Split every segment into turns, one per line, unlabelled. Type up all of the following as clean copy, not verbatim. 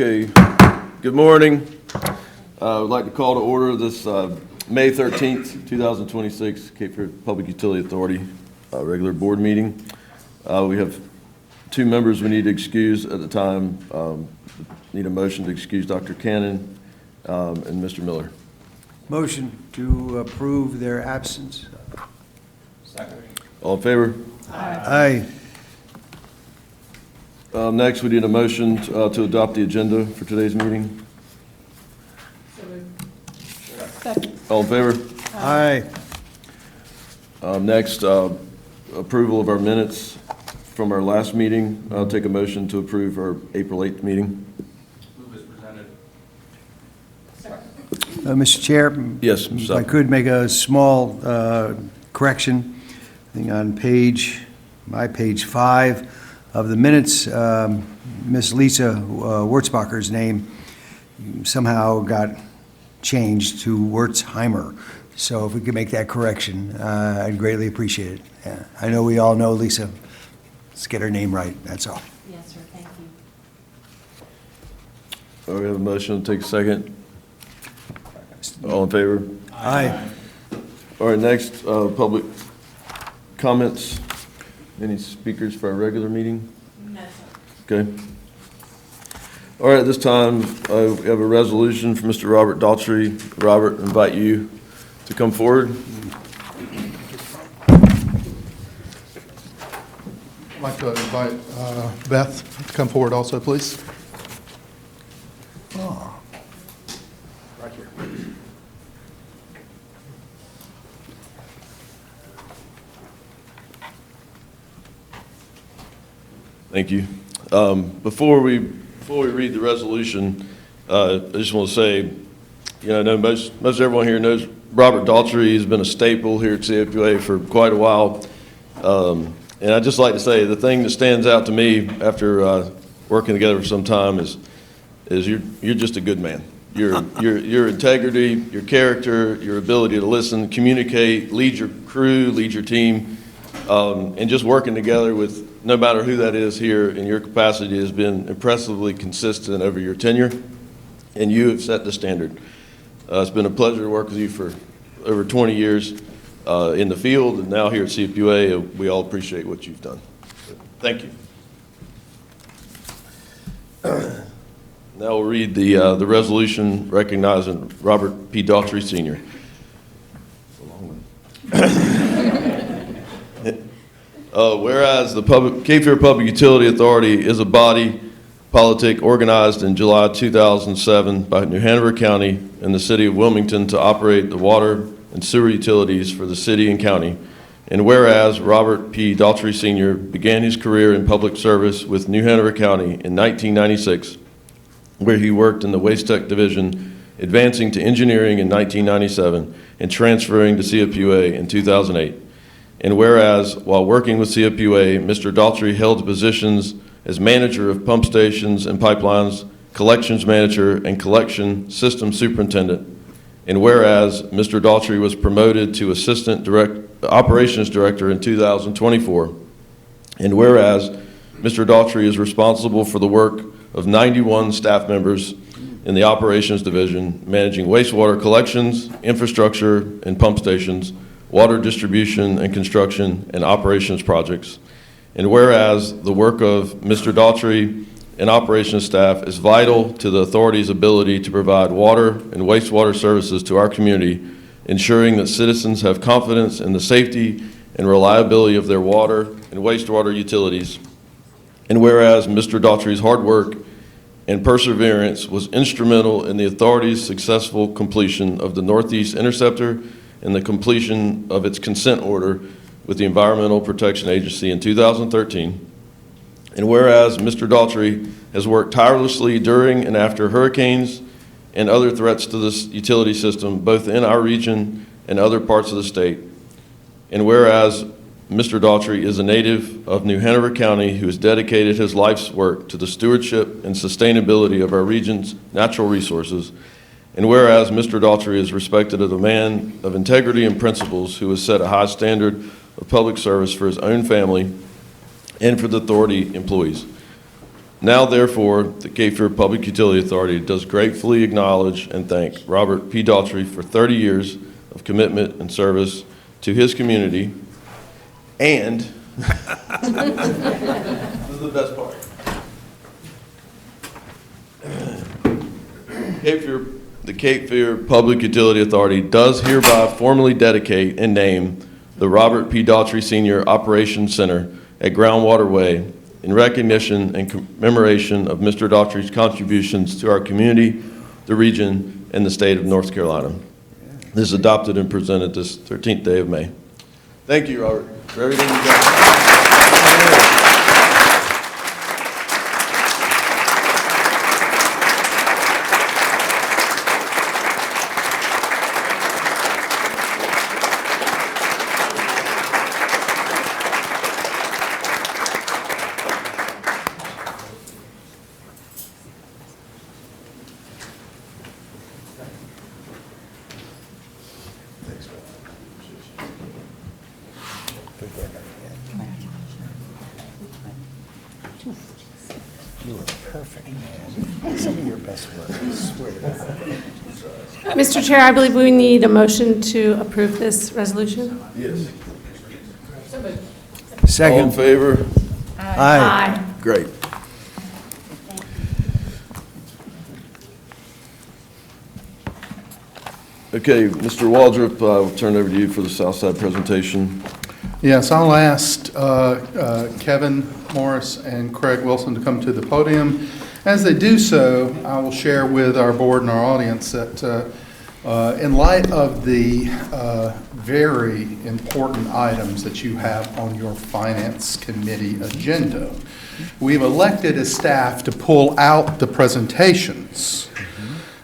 Okay, good morning. I would like to call to order this May 13th, 2026 Cape Fear Public Utility Authority regular board meeting. We have two members we need to excuse at the time. Need a motion to excuse Dr. Cannon and Mr. Miller.
Motion to approve their absence.
Second.
All in favor?
Aye.
Next, we need a motion to adopt the agenda for today's meeting.
Second.
All in favor?
Aye.
Next, approval of our minutes from our last meeting. I'll take a motion to approve our April 8th meeting.
Move as presented.
Mr. Chair?
Yes, Mr.
If I
Southern.
could make a small correction. I think on my page 5 of the minutes, Miss Lisa Wurzbacher's name somehow got changed to Wertzheimer. So if we could make that correction, I'd greatly appreciate it. Yeah. I know we all know Lisa. Let's get her name right, that's all.
Yes, sir, thank you.
We have a motion to take a second. All in favor?
Aye.
All right, next, public comments. Any speakers for our regular meeting?
No, sir.
Okay. All right, at this time, we have a resolution from Mr. Robert Daltrey. Robert, invite you to come forward.
I'd like to invite Beth to come forward also, please. Right here.
Thank you. Before we read the resolution, I just want to say, I know most everyone here knows Robert Daltrey has been a staple here at CFPUA for quite a while. And I'd just like to say the thing that stands out to me after working together for some time is you're just a good man. Your integrity, your character, your ability to listen, communicate, lead your crew, lead your team, and just working together with no matter who that is here in your capacity has been impressively consistent over your tenure, and you have set the standard. It's been a pleasure to work with you for over 20 years in the field, and now here at CFPUA, we all appreciate what you've done. So, thank you. Now we'll read the resolution recognizing Robert P. Daltrey, Sr. Whereas the Cape Fear Public Utility Authority is a body politic organized in July 2007 by New Hanover County and the City of Wilmington to operate the water and sewer utilities for the city and county. And whereas Robert P. Daltrey Sr. began his career in public service with New Hanover County in 1996, where he worked in the Waste Tech Division, advancing to engineering in 1997 and transferring to CFPUA in 2008. And whereas, while working with CFPUA, Mr. Daltrey held positions as manager of pump stations and pipelines, collections manager, and collection system superintendent. And whereas, Mr. Daltrey was promoted to assistant operations director in 2024. And whereas, Mr. Daltrey is responsible for the work of 91 staff members in the operations division, managing wastewater collections, infrastructure, and pump stations, water distribution and construction, and operations projects. And whereas the work of Mr. Daltrey and operations staff is vital to the authority's ability to provide water and wastewater services to our community, ensuring that citizens have confidence in the safety and reliability of their water and wastewater utilities. And whereas Mr. Daltrey's hard work and perseverance was instrumental in the authority's successful completion of the Northeast Interceptor and the completion of its consent order with the Environmental Protection Agency in 2013. And whereas Mr. Daltrey has worked tirelessly during and after hurricanes and other threats to this utility system, both in our region and other parts of the state. And whereas Mr. Daltrey is a native of New Hanover County who has dedicated his life's work to the stewardship and sustainability of our region's natural resources. And whereas Mr. Daltrey is respected as a man of integrity and principles who has set a high standard of public service for his own family and for the authority employees. Now therefore, the Cape Fear Public Utility Authority does gratefully acknowledge and thank Robert P. Daughtry for 30 years of commitment and service to his community, and this is the best part. The Cape Fear Public Utility Authority does hereby formally dedicate and name the Robert P. Daughtry Senior Operations Center at Groundwater Way in recognition and commemoration of Mr. Daughtry's contributions to our community, the region, and the state of North Carolina. This is adopted and presented this 13th day of May. Thank you, Robert, for everything you've done.
You were perfect, man. Some of your best work, I swear to God.
Mr. Chair, I believe we need a motion to approve this resolution.
Yes. All in
Second.
favor?
Aye.
Great. Okay, Mr. Waldrop, I'll turn it over to you for the Southside presentation.
Yes, I'll ask Kevin Morris and Craig Wilson to come to the podium. As they do so, I will share with our board and our audience that in light of the very important items that you have on your Finance Committee agenda, we've elected as staff to pull out the presentations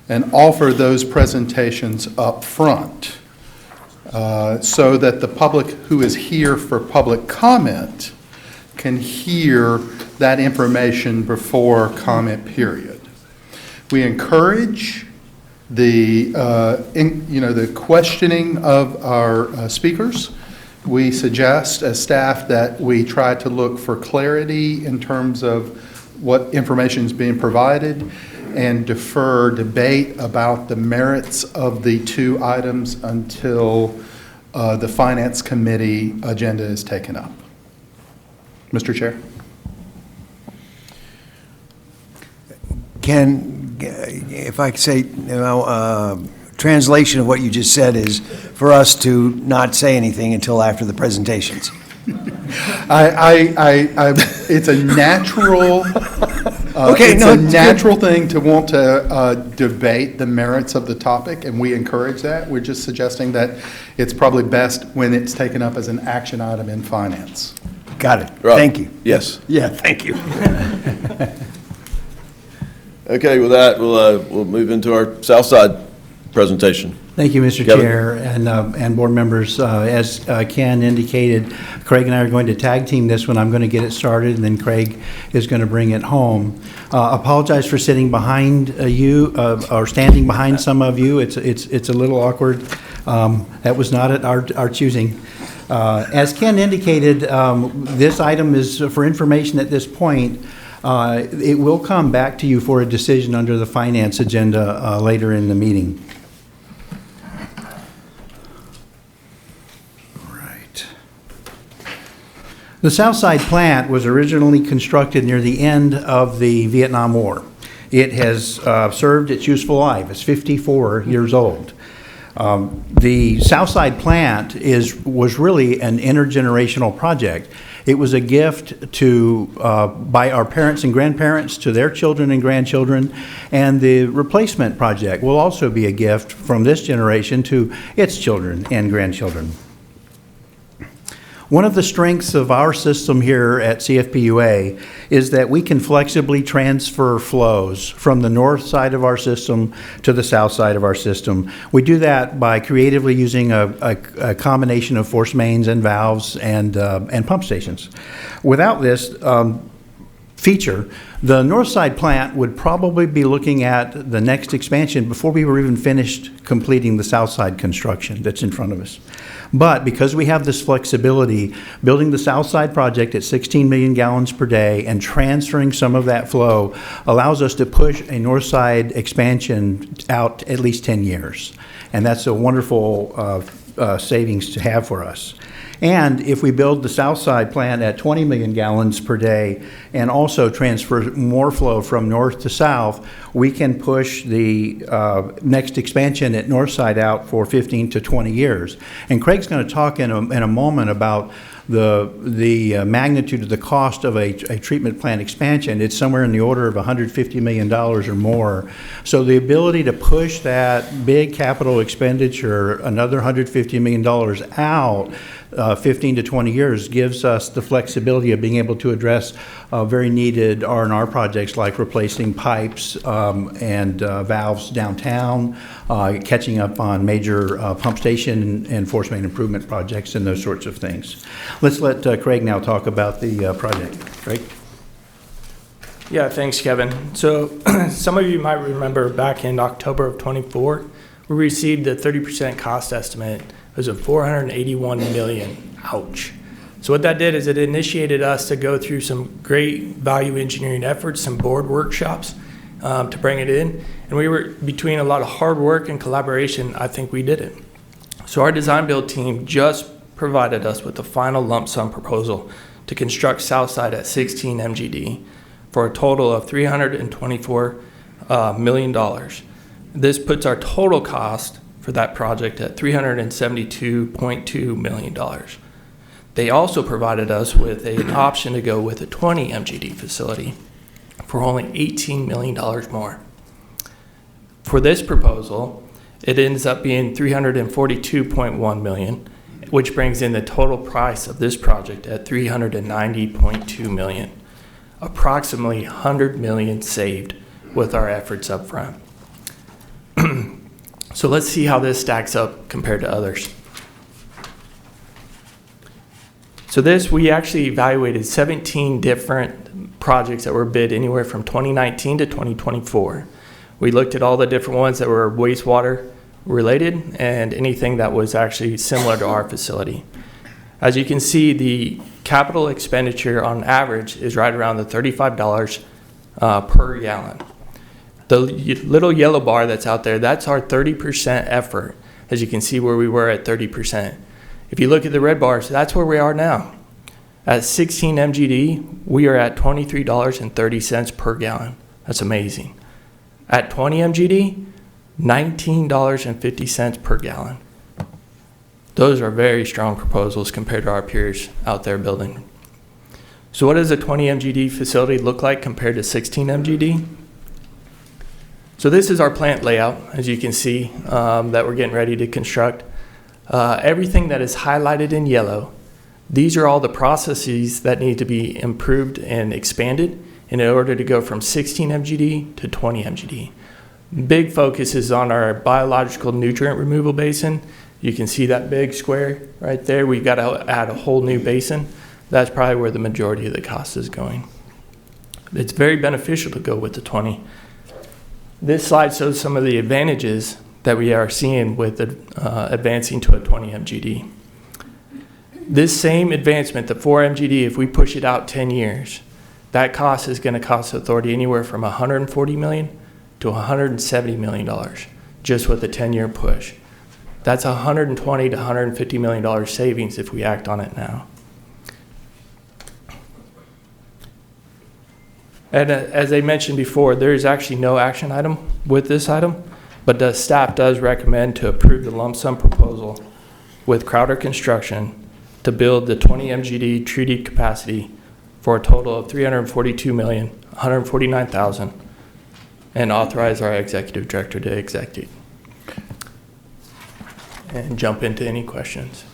and offer those presentations up front so that the public who is here for public comment can hear that information before comment period. We encourage the the questioning of our speakers. We suggest as staff that we try to look for clarity in terms of what information is being provided and defer debate about the merits of the two items until the Finance Committee agenda is taken up. Mr. Chair.
Can, if I could say, translation of what you just said is for us to not say anything until after the presentations.
It's a natural,
Okay, no,
it's a
it's good.
natural thing to want to debate the merits of the topic, and we encourage that. We're just suggesting that it's probably best when it's taken up as an action item in finance.
Got it.
Rob?
Thank you.
Yes.
Yeah, thank you.
Okay, with that, we'll move into our Southside presentation.
Thank you, Mr.
Kevin.
Chair and board members. As Ken indicated, Craig and I are going to tag team this one. I'm going to get it started, and then Craig is going to bring it home. Apologize for sitting behind you or standing behind some of you. It's a little awkward. That was not at our choosing. As Ken indicated, this item is for information at this point. It will come back to you for a decision under the finance agenda later in the meeting. Right. The Southside plant was originally constructed near the end of the Vietnam War. It has served its useful life. It's 54 years old. The Southside plant was really an intergenerational project. It was a gift to by our parents and grandparents to their children and grandchildren, and the replacement project will also be a gift from this generation to its children and grandchildren. One of the strengths of our system here at CFPUA is that we can flexibly transfer flows from the north side of our system to the south side of our system. We do that by creatively using a combination of force mains and valves and pump stations. Without this, feature, the north side plant would probably be looking at the next expansion before we were even finished completing the south side construction that's in front of us. But because we have this flexibility, building the south side project at 16 million gallons per day and transferring some of that flow allows us to push a north side expansion out at least 10 years. And that's a wonderful savings to have for us. And if we build the south side plant at 20 million gallons per day and also transfer more flow from north to south, we can push the next expansion at north side out for 15 to 20 years. And Craig's going to talk in a moment about the magnitude of the cost of a treatment plant expansion. It's somewhere in the order of $150 million or more. So the ability to push that big capital expenditure, another $150 million out, 15 to 20 years, gives us the flexibility of being able to address very needed R&R projects like replacing pipes and valves downtown, catching up on major pump station and force main improvement projects and those sorts of things. Let's let Craig now talk about the project. Craig?
Yeah, thanks, Kevin. So some of you might remember back in October of '24, we received a 30% cost estimate. It was a $481 million. Ouch. So what that did is it initiated us to go through some great value engineering efforts, some board workshops to bring it in. And we were, between a lot of hard work and collaboration, I think we did it. So our design build team just provided us with the final lump sum proposal to construct Southside at 16 MGD for a total of $324 million. This puts our total cost for that project at $372.2 million. They also provided us with an option to go with a 20 MGD facility for only $18 million more. For this proposal, it ends up being $342.1 million, which brings in the total price of this project at $390.2 million. Approximately $100 million saved with our efforts up front. So let's see how this stacks up compared to others. So we actually evaluated 17 different projects that were bid anywhere from 2019 to 2024. We looked at all the different ones that were wastewater related and anything that was actually similar to our facility. As you can see, the capital expenditure on average is right around the $35 per gallon. The little yellow bar that's out there, that's our 30% effort. As you can see where we were at 30%. If you look at the red bars, that's where we are now. At 16 MGD, we are at $23.30 per gallon. That's amazing. At 20 MGD, $19.50 per gallon. Those are very strong proposals compared to our peers out there building. So what does a 20 MGD facility look like compared to 16 MGD? So this is our plant layout, as you can see, that we're getting ready to construct. Everything that is highlighted in yellow, these are all the processes that need to be improved and expanded in order to go from 16 MGD to 20 MGD. Big focus is on our biological nutrient removal basin. You can see that big square right there. We've got to add a whole new basin. That's probably where the majority of the cost is going. It's very beneficial to go with the 20. This slide shows some of the advantages that we are seeing with advancing to a 20 MGD. This same advancement, the 4 MGD, if we push it out 10 years, that cost is going to cost the authority anywhere from $140 million to $170 million just with a 10-year push. That's $120 to $150 million savings if we act on it now. And as I mentioned before, there is actually no action item with this item, but the staff does recommend to approve the lump sum proposal with Crowder Construction to build the 20 MGD treated capacity for a total of $342,149,000 and authorize our executive director to execute. And jump into any questions.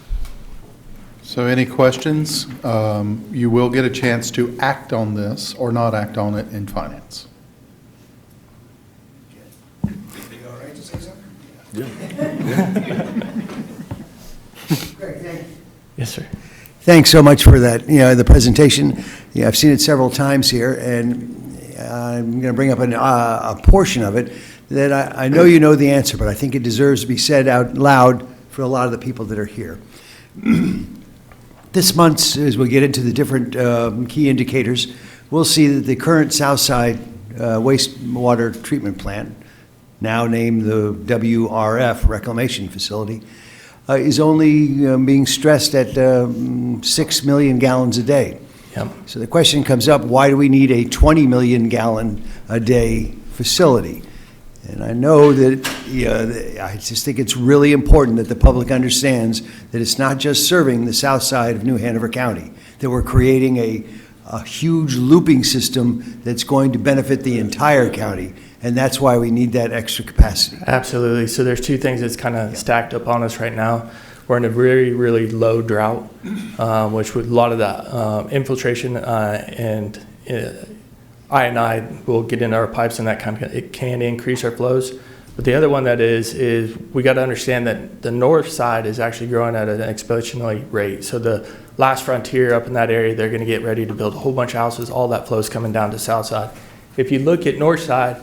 So any questions? You will get a chance to act on this or not act on it in finance.
All right to say something? Great, thank you.
Yes, sir.
Thanks so much for that, the presentation. Yeah, I've seen it several times here, and I'm going to bring up a portion of it that I know you know the answer, but I think it deserves to be said out loud for a lot of the people that are here. This month, as we get into the different key indicators, we'll see that the current Southside wastewater treatment plant, now named the WRF Reclamation Facility, is only being stressed at 6 million gallons a day.
Yep.
So the question comes up, why do we need a 20 million gallon a day facility? And I know that, I just think it's really important that the public understands that it's not just serving the south side of New Hanover County, that we're creating a huge looping system that's going to benefit the entire county, and that's why we need that extra capacity.
Absolutely. So there's two things that's kind of stacked up on us right now. We're in a really, really low drought, which with a lot of that infiltration and I will get into our pipes, and that kind of, it can increase our flows. But the other one that is we got to understand that the north side is actually growing at an exponential rate. So the last frontier up in that area, they're going to get ready to build a whole bunch of houses. All that flow is coming down to south side. If you look at north side,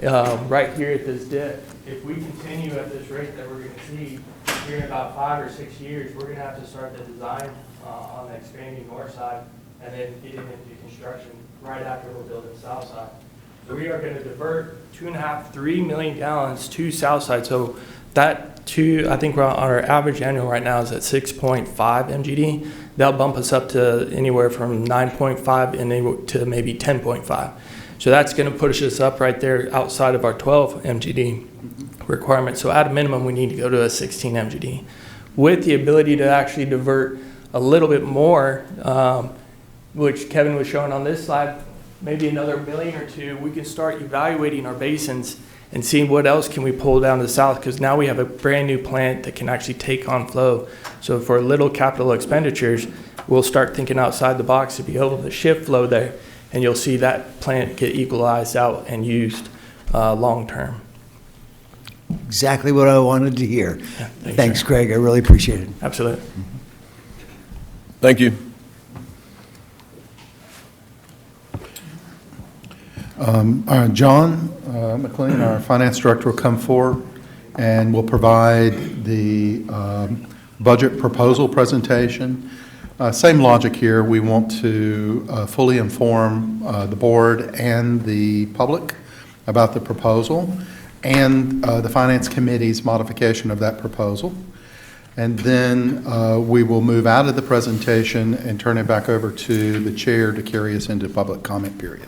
right here at this dip, if we continue at this rate that we're going to see here in about 5 or 6 years, we're going to have to start the design on the expanding north side and then getting into construction right after we're building south side. So we are going to divert 2.5, 3 million gallons to south side. So that I think we're on our average annual right now is at 6.5 MGD. That'll bump us up to anywhere from 9.5 and to maybe 10.5. So that's going to push us up right there outside of our 12 MGD requirement. So at a minimum, we need to go to a 16 MGD. With the ability to actually divert a little bit more, which Kevin was showing on this slide, maybe another million or two, we can start evaluating our basins and seeing what else can we pull down to the south, because now we have a brand new plant that can actually take on flow. So for little capital expenditures, we'll start thinking outside the box to be able to shift flow there, and you'll see that plant get equalized out and used long term.
Exactly what I wanted to hear.
Yeah,
Thanks,
sir.
Craig. I really appreciate it.
Absolutely.
Thank you.
John McLean, our finance director, will come forward and will provide the budget proposal presentation. Same logic here. We want to fully inform the board and the public about the proposal and the finance committee's modification of that proposal. And then we will move out of the presentation and turn it back over to the chair to carry us into public comment period.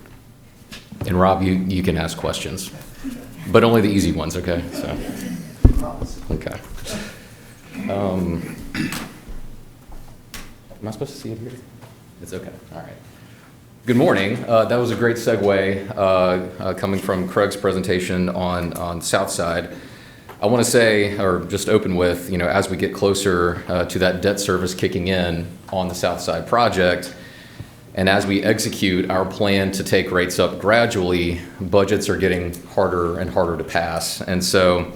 And Rob, you can ask questions, but only the easy ones, okay? So, okay. Am I supposed to see it here? It's okay. All right. Good morning. That was a great segue coming from Craig's presentation on Southside. I want to say, or just open with, as we get closer to that debt service kicking in on the Southside project, and as we execute our plan to take rates up gradually, budgets are getting harder and harder to pass. And so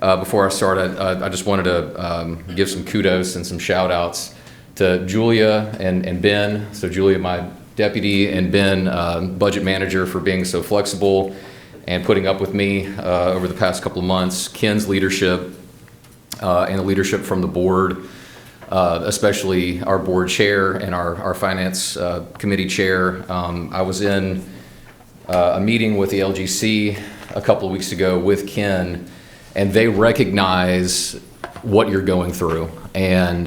before I start, I just wanted to give some kudos and some shout outs to Julia and Ben. So Julia, my deputy, and Ben, budget manager, for being so flexible and putting up with me over the past couple of months. Ken's leadership and the leadership from the board, especially our board chair and our finance committee chair. I was in a meeting with the LGC a couple of weeks ago with Ken, and they recognize what you're going through and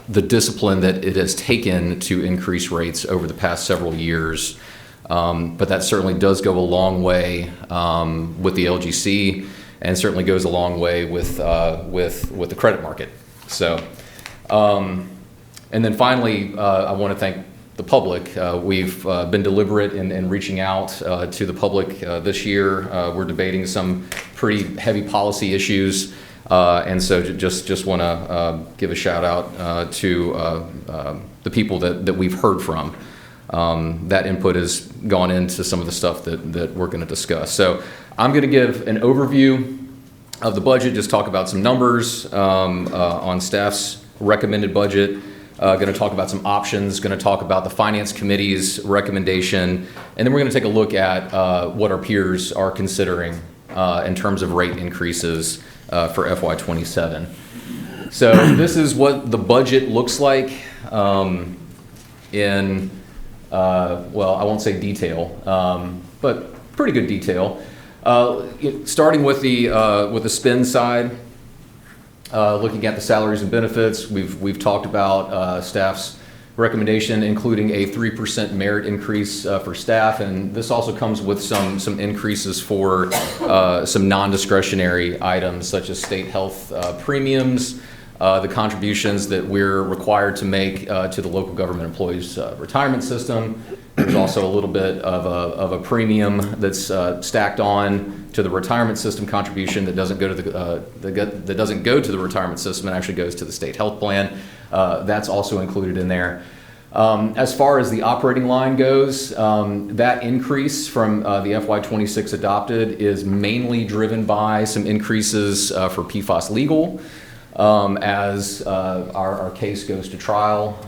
the discipline that it has taken to increase rates over the past several years. But that certainly does go a long way with the LGC, and certainly goes a long way with the credit market. So, and then finally, I want to thank the public. We've been deliberate in reaching out to the public this year. We're debating some pretty heavy policy issues, and so just want to give a shout out to the people that we've heard from. That input has gone into some of the stuff that we're going to discuss. So I'm going to give an overview of the budget, just talk about some numbers on staff's recommended budget. going to talk about some options, going to talk about the Finance Committee's recommendation, and then we're going to take a look at what our peers are considering in terms of rate increases for FY27. So this is what the budget looks like in, well, I won't say detail, but pretty good detail. Starting with the spend side, looking at the salaries and benefits, we've talked about staff's recommendation, including a 3% merit increase for staff, and this also comes with some increases for some non-discretionary items such as state health premiums, the contributions that we're required to make to the local government employees retirement system. There's also a little bit of a premium that's stacked on to the retirement system contribution that doesn't go to that doesn't go to the retirement system and actually goes to the state health plan. That's also included in there. As far as the operating line goes, that increase from the FY26 adopted is mainly driven by some increases for PFAS legal. As our case goes to trial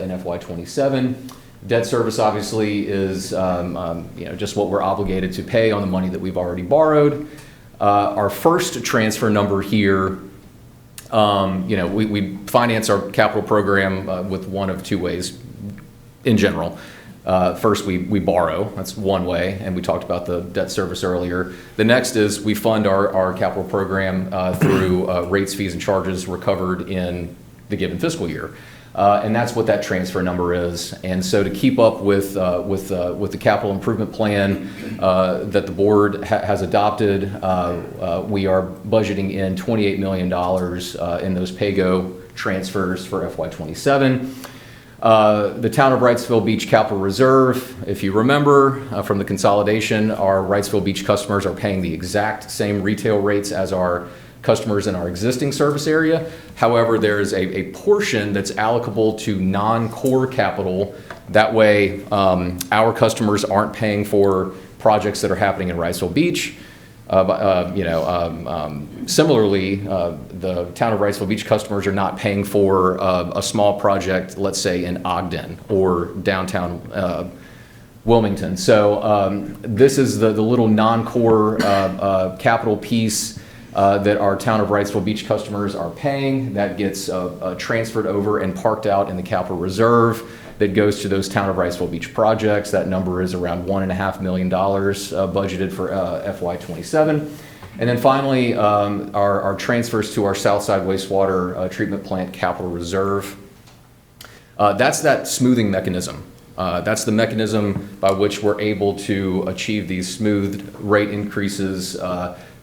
in FY27. Debt service obviously is just what we're obligated to pay on the money that we've already borrowed. Our first transfer number here, we finance our capital program with one of two ways in general. First, we borrow. That's one way, and we talked about the debt service earlier. The next is we fund our capital program through rates, fees, and charges recovered in the given fiscal year. And that's what that transfer number is. And so to keep up with the capital improvement plan that the board has adopted, we are budgeting in $28 million in those PAYGO transfers for FY27. The Town of Wrightsville Beach Capital Reserve, if you remember from the consolidation, our Wrightsville Beach customers are paying the exact same retail rates as our customers in our existing service area. However, there is a portion that's allocable to non-core capital. That way, our customers aren't paying for projects that are happening in Wrightsville Beach. Similarly, the Town of Wrightsville Beach customers are not paying for a small project, let's say in Ogden or downtown Wilmington. So this is the little non-core capital piece that our Town of Wrightsville Beach customers are paying. That gets transferred over and parked out in the capital reserve that goes to those Town of Wrightsville Beach projects. That number is around $1.5 million budgeted for FY27. And then finally, our transfers to our Southside Wastewater Treatment Plant capital reserve. That's that smoothing mechanism. That's the mechanism by which we're able to achieve these smooth rate increases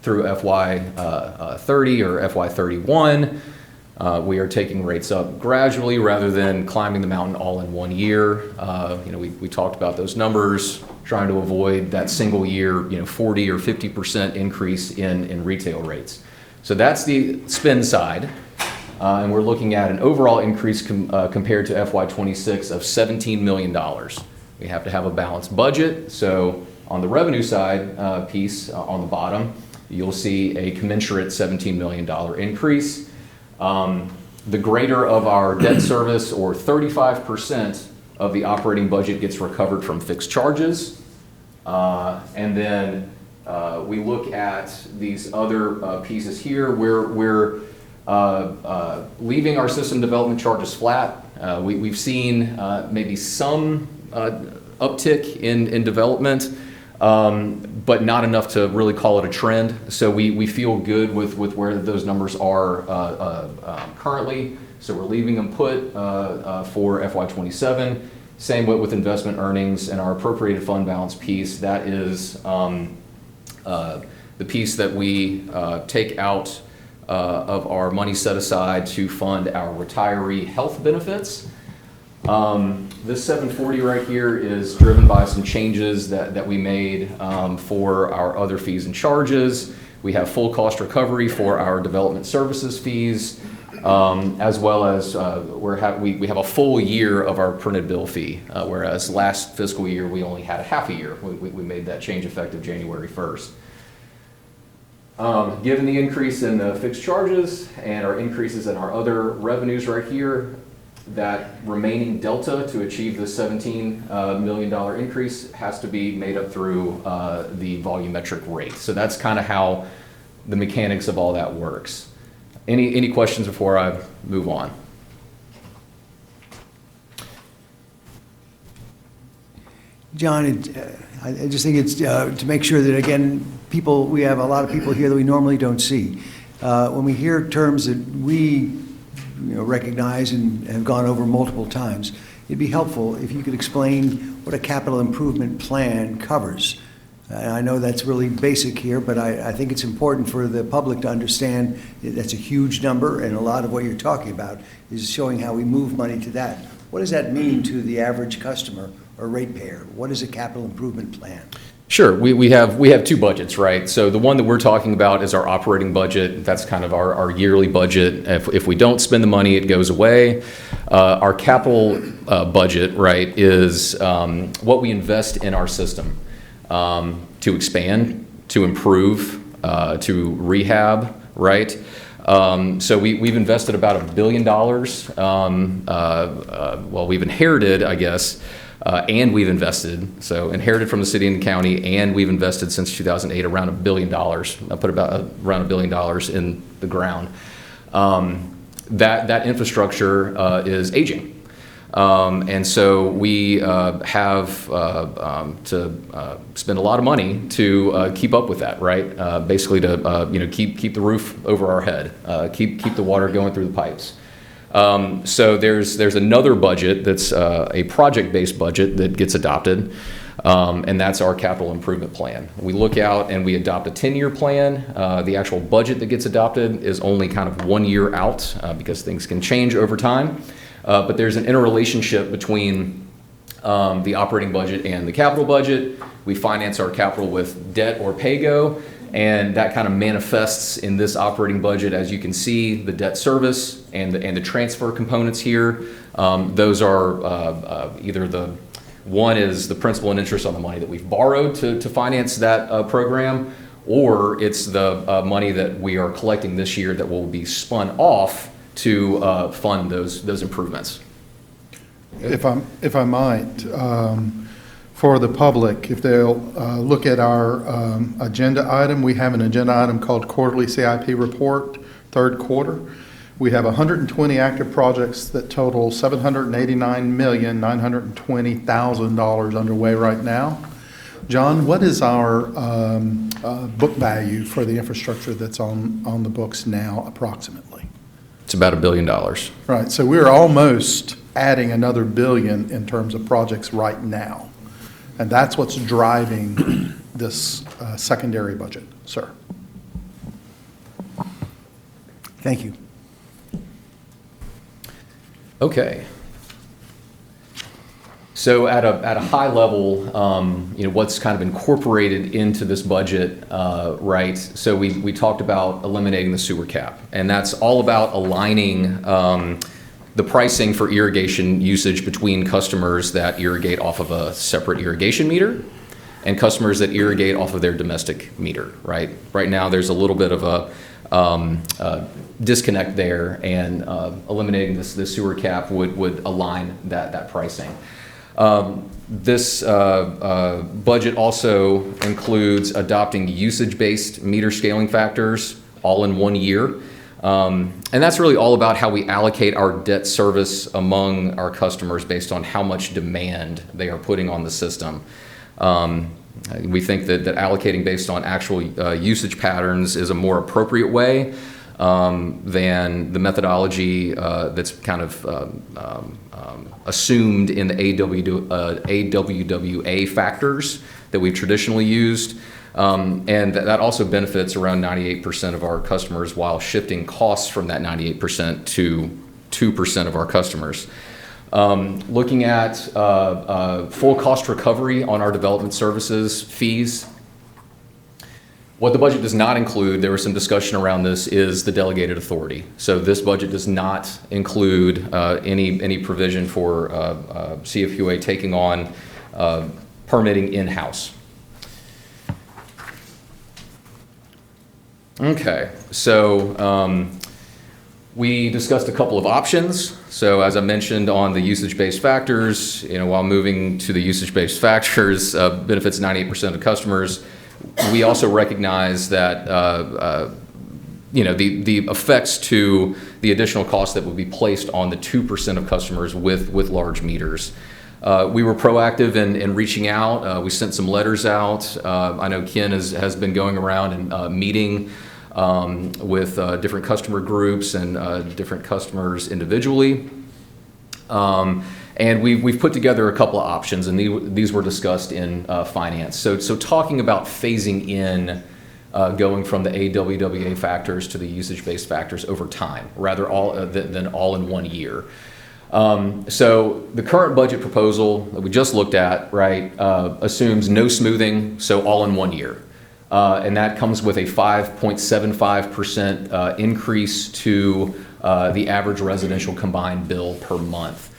through FY30 or FY31. We are taking rates up gradually rather than climbing the mountain all in one year. We talked about those numbers, trying to avoid that single year, 40 or 50% increase in retail rates. So that's the spend side. And we're looking at an overall increase compared to FY26 of $17 million. We have to have a balanced budget. So on the revenue side piece on the bottom, you'll see a commensurate $17 million increase. The greater of our debt service, or 35% of the operating budget, gets recovered from fixed charges. And then we look at these other pieces here. We're leaving our system development charges flat. We've seen maybe some uptick in development, but not enough to really call it a trend. So we feel good with where those numbers are currently. So we're leaving them put for FY27. Same with investment earnings and our appropriated fund balance piece. That is the piece that we take out of our money set aside to fund our retiree health benefits. This 740 right here is driven by some changes that we made for our other fees and charges. We have full cost recovery for our development services fees, as well as we have a full year of our printed bill fee, whereas last fiscal year we only had a half a year. We made that change effective January 1st. Given the increase in the fixed charges and our increases in our other revenues right here, That remaining delta to achieve the $17 million increase has to be made up through the volumetric rate. So that's kind of how the mechanics of all that works. Any questions before I move on?
John, I just think it's to make sure that, again, we have a lot of people here that we normally don't see. When we hear terms that we recognize and have gone over multiple times, it'd be helpful if you could explain what a capital improvement plan covers. I know that's really basic here, but I think it's important for the public to understand that that's a huge number, and a lot of what you're talking about is showing how we move money to that. What does that mean to the average customer or ratepayer? What is a capital improvement plan?
Sure. We have two budgets, right? So the one that we're talking about is our operating budget. That's kind of our yearly budget. If we don't spend the money, it goes away. Our capital budget, right, is what we invest in our system to expand, to improve, to rehab, right? So we've invested about $1 billion. Well, we've inherited, I guess, and we've invested, so inherited from the city and the county, and we've invested since 2008 around $1 billion. I put about around $1 billion in the ground. That infrastructure is aging. And so we have to spend a lot of money to keep up with that, right? Basically to keep the roof over our head, keep the water going through the pipes. So there's another budget that's a project-based budget that gets adopted, and that's our capital improvement plan. We look out and we adopt a 10-year plan. The actual budget that gets adopted is only kind of 1 year out because things can change over time. But there's an interrelationship between the operating budget and the capital budget. We finance our capital with debt or pay-go, and that kind of manifests in this operating budget. As you can see, the debt service and the transfer components here, those are either one is the principal and interest on the money that we've borrowed to finance that program, or it's the money that we are collecting this year that will be spun off to fund those improvements.
If I might, for the public, if they'll look at our agenda item, we have an agenda item called Quarterly CIP Report, third quarter. We have 120 active projects that total $789,920,000 underway right now. John, what is our book value for the infrastructure that's on the books now, approximately?
It's about $1 billion.
Right, so we're almost adding another $1 billion in terms of projects right now. And that's what's driving this secondary budget, sir.
Thank you.
Okay. So at a high level, what's kind of incorporated into this budget, right? So we talked about eliminating the sewer cap, and that's all about aligning the pricing for irrigation usage between customers that irrigate off of a separate irrigation meter and customers that irrigate off of their domestic meter, right? Right now, there's a little bit of a disconnect there, and eliminating this sewer cap would align that pricing. This budget also includes adopting usage-based meter scaling factors all in 1 year. And that's really all about how we allocate our debt service among our customers based on how much demand they are putting on the system. We think that allocating based on actual usage patterns is a more appropriate way than the methodology that's kind of assumed in the AWWA factors that we've traditionally used. And that also benefits around 98% of our customers while shifting costs from that 98% to 2% of our customers. Looking at full cost recovery on our development services fees. What the budget does not include, there was some discussion around this, is the delegated authority. So this budget does not include any provision for CFPUA taking on permitting in-house. Okay, so We discussed a couple of options. So as I mentioned on the usage-based factors, while moving to the usage-based factors benefits 98% of customers, we also recognize that the effects to the additional costs that would be placed on the 2% of customers with large meters. We were proactive in reaching out. We sent some letters out. I know Ken has been going around and meeting with different customer groups and different customers individually. And we've put together a couple of options, and these were discussed in finance. So talking about phasing in going from the AWWA factors to the usage-based factors over time, rather than all in 1 year. So the current budget proposal that we just looked at, right, assumes no smoothing, so all in 1 year. And that comes with a 5.75% increase to the average residential combined bill per month.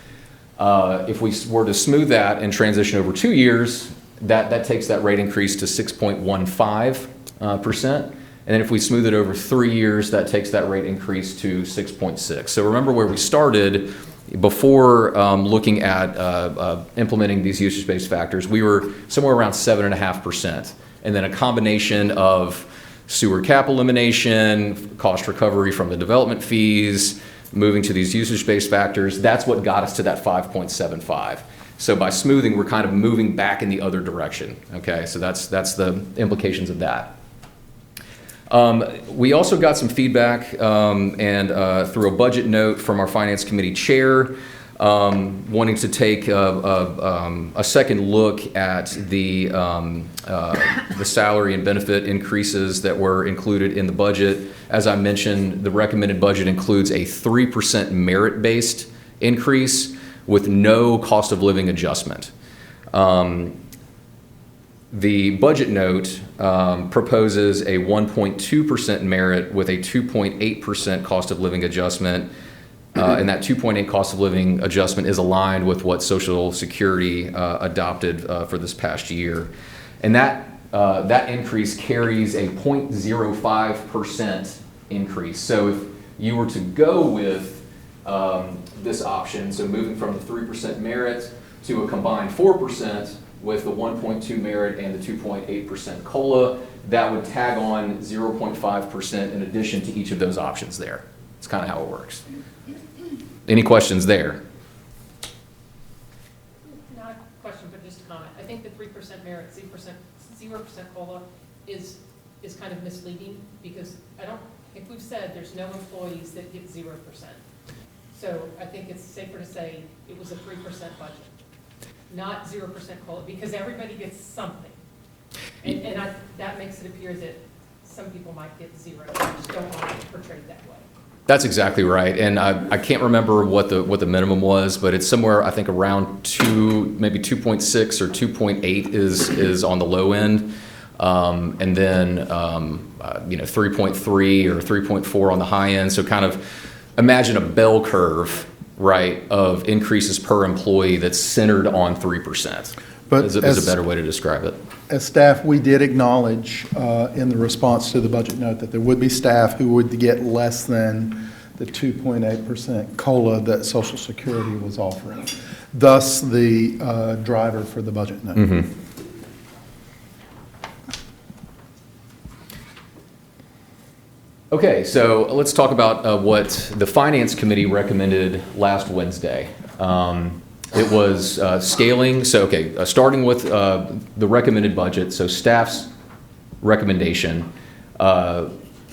If we were to smooth that and transition over 2 years, that takes that rate increase to 6.15%. And then if we smooth it over 3 years, that takes that rate increase to 6.6. So remember where we started before looking at implementing these usage-based factors. We were somewhere around 7.5%. And then a combination of sewer cap elimination, cost recovery from the development fees, moving to these usage-based factors, that's what got us to that 5.75. So by smoothing, we're kind of moving back in the other direction. Okay, so that's the implications of that. We also got some feedback and through a budget note from our Finance Committee chair, wanting to take a second look at the salary and benefit increases that were included in the budget. As I mentioned, the recommended budget includes a 3% merit-based increase with no cost of living adjustment. The budget note proposes a 1.2% merit with a 2.8% cost of living adjustment. And that 2.8 cost of living adjustment is aligned with what Social Security adopted for this past year. And that increase carries a 0.05% increase. So if you were to go with this option, so moving from the 3% merit to a combined 4% with the 1.2 merit and the 2.8% COLA, that would tag on 0.5% in addition to each of those options there. It's kind of how it works. Any questions there?
Not a question, but just a comment. I think the 3% merit, 0% COLA is kind of misleading because if we've said there's no employees that get 0%. So I think it's safer to say it was a 3% budget, not 0% COLA, because everybody gets something. And that makes it appear that some people might get 0. I just don't want it portrayed that way.
That's exactly right, and I can't remember what the minimum was, but it's somewhere I think around 2, maybe 2.6 or 2.8 is on the low end, and then 3.3 or 3.4 on the high end. So kind of imagine a bell curve, right, of increases per employee that's centered on 3%.
But
is a better way to describe it.
As staff, we did acknowledge in the response to the budget note that there would be staff who would get less than the 2.8% COLA that Social Security was offering. Thus, the driver for the budget note.
Mm-hmm. Okay, so let's talk about what the Finance Committee recommended last Wednesday. It was scaling, so starting with the recommended budget, so staff's recommendation,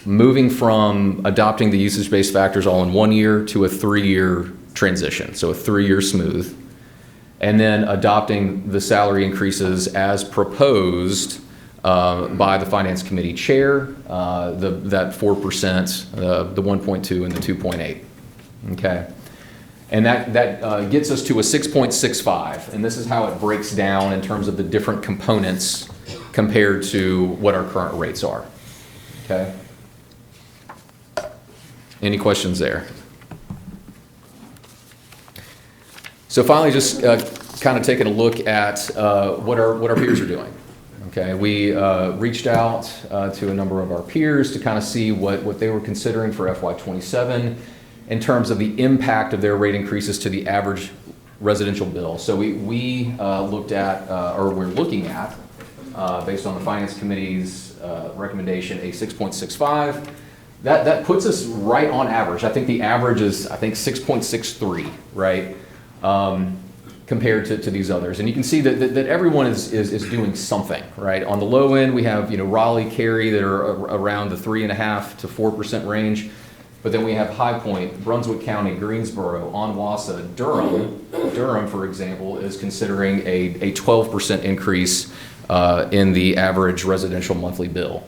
moving from adopting the usage-based factors all in 1 year to a 3-year transition, so a 3-year smooth, and then adopting the salary increases as proposed by the Finance Committee chair, that 4%, the 1.2 and the 2.8, okay? And that gets us to a 6.65, and this is how it breaks down in terms of the different components compared to what our current rates are, okay? Any questions there? So finally, just kind of taking a look at what our peers are doing. Okay, we reached out to a number of our peers to kind of see what they were considering for FY27. in terms of the impact of their rate increases to the average residential bill. So we looked at, or we're looking at, based on the Finance Committee's recommendation, a 6.65. That puts us right on average. I think the average is, 6.63, right? Compared to these others. And you can see that everyone is doing something, right? On the low end, we have, Raleigh, Cary that are around the 3.5% to 4% range. But then we have High Point, Brunswick County, Greensboro, Onwassa, Durham. Durham, for example, is considering a 12% increase in the average residential monthly bill.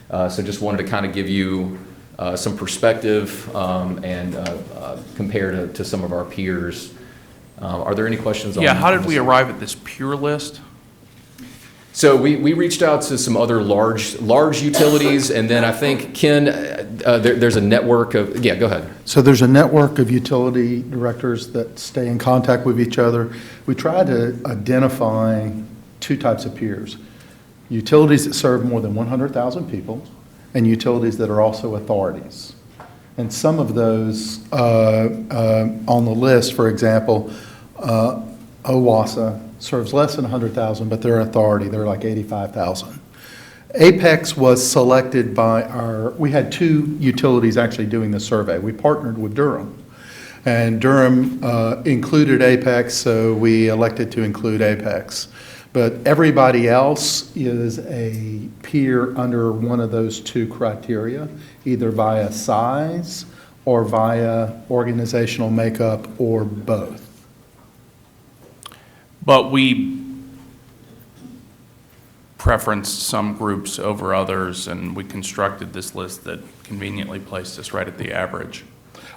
So just wanted to kind of give you some perspective and compare to some of our peers. Are there any questions on
Yeah, how did
on
we
this?
arrive at this pure list?
So we reached out to some other large utilities, and then I think, Ken, there's a network of, yeah, go ahead.
So there's a network of utility directors that stay in contact with each other. We try to identify two types of peers: utilities that serve more than 100,000 people, and utilities that are also authorities. And some of those on the list, for example, Owassa serves less than 100,000, but they're authority. They're like 85,000. Apex was selected by we had two utilities actually doing the survey. We partnered with Durham, and Durham included Apex, so we elected to include Apex. But everybody else is a peer under one of those two criteria, either via size or via organizational makeup or both.
But we preferenced some groups over others, and we constructed this list that conveniently placed us right at the average.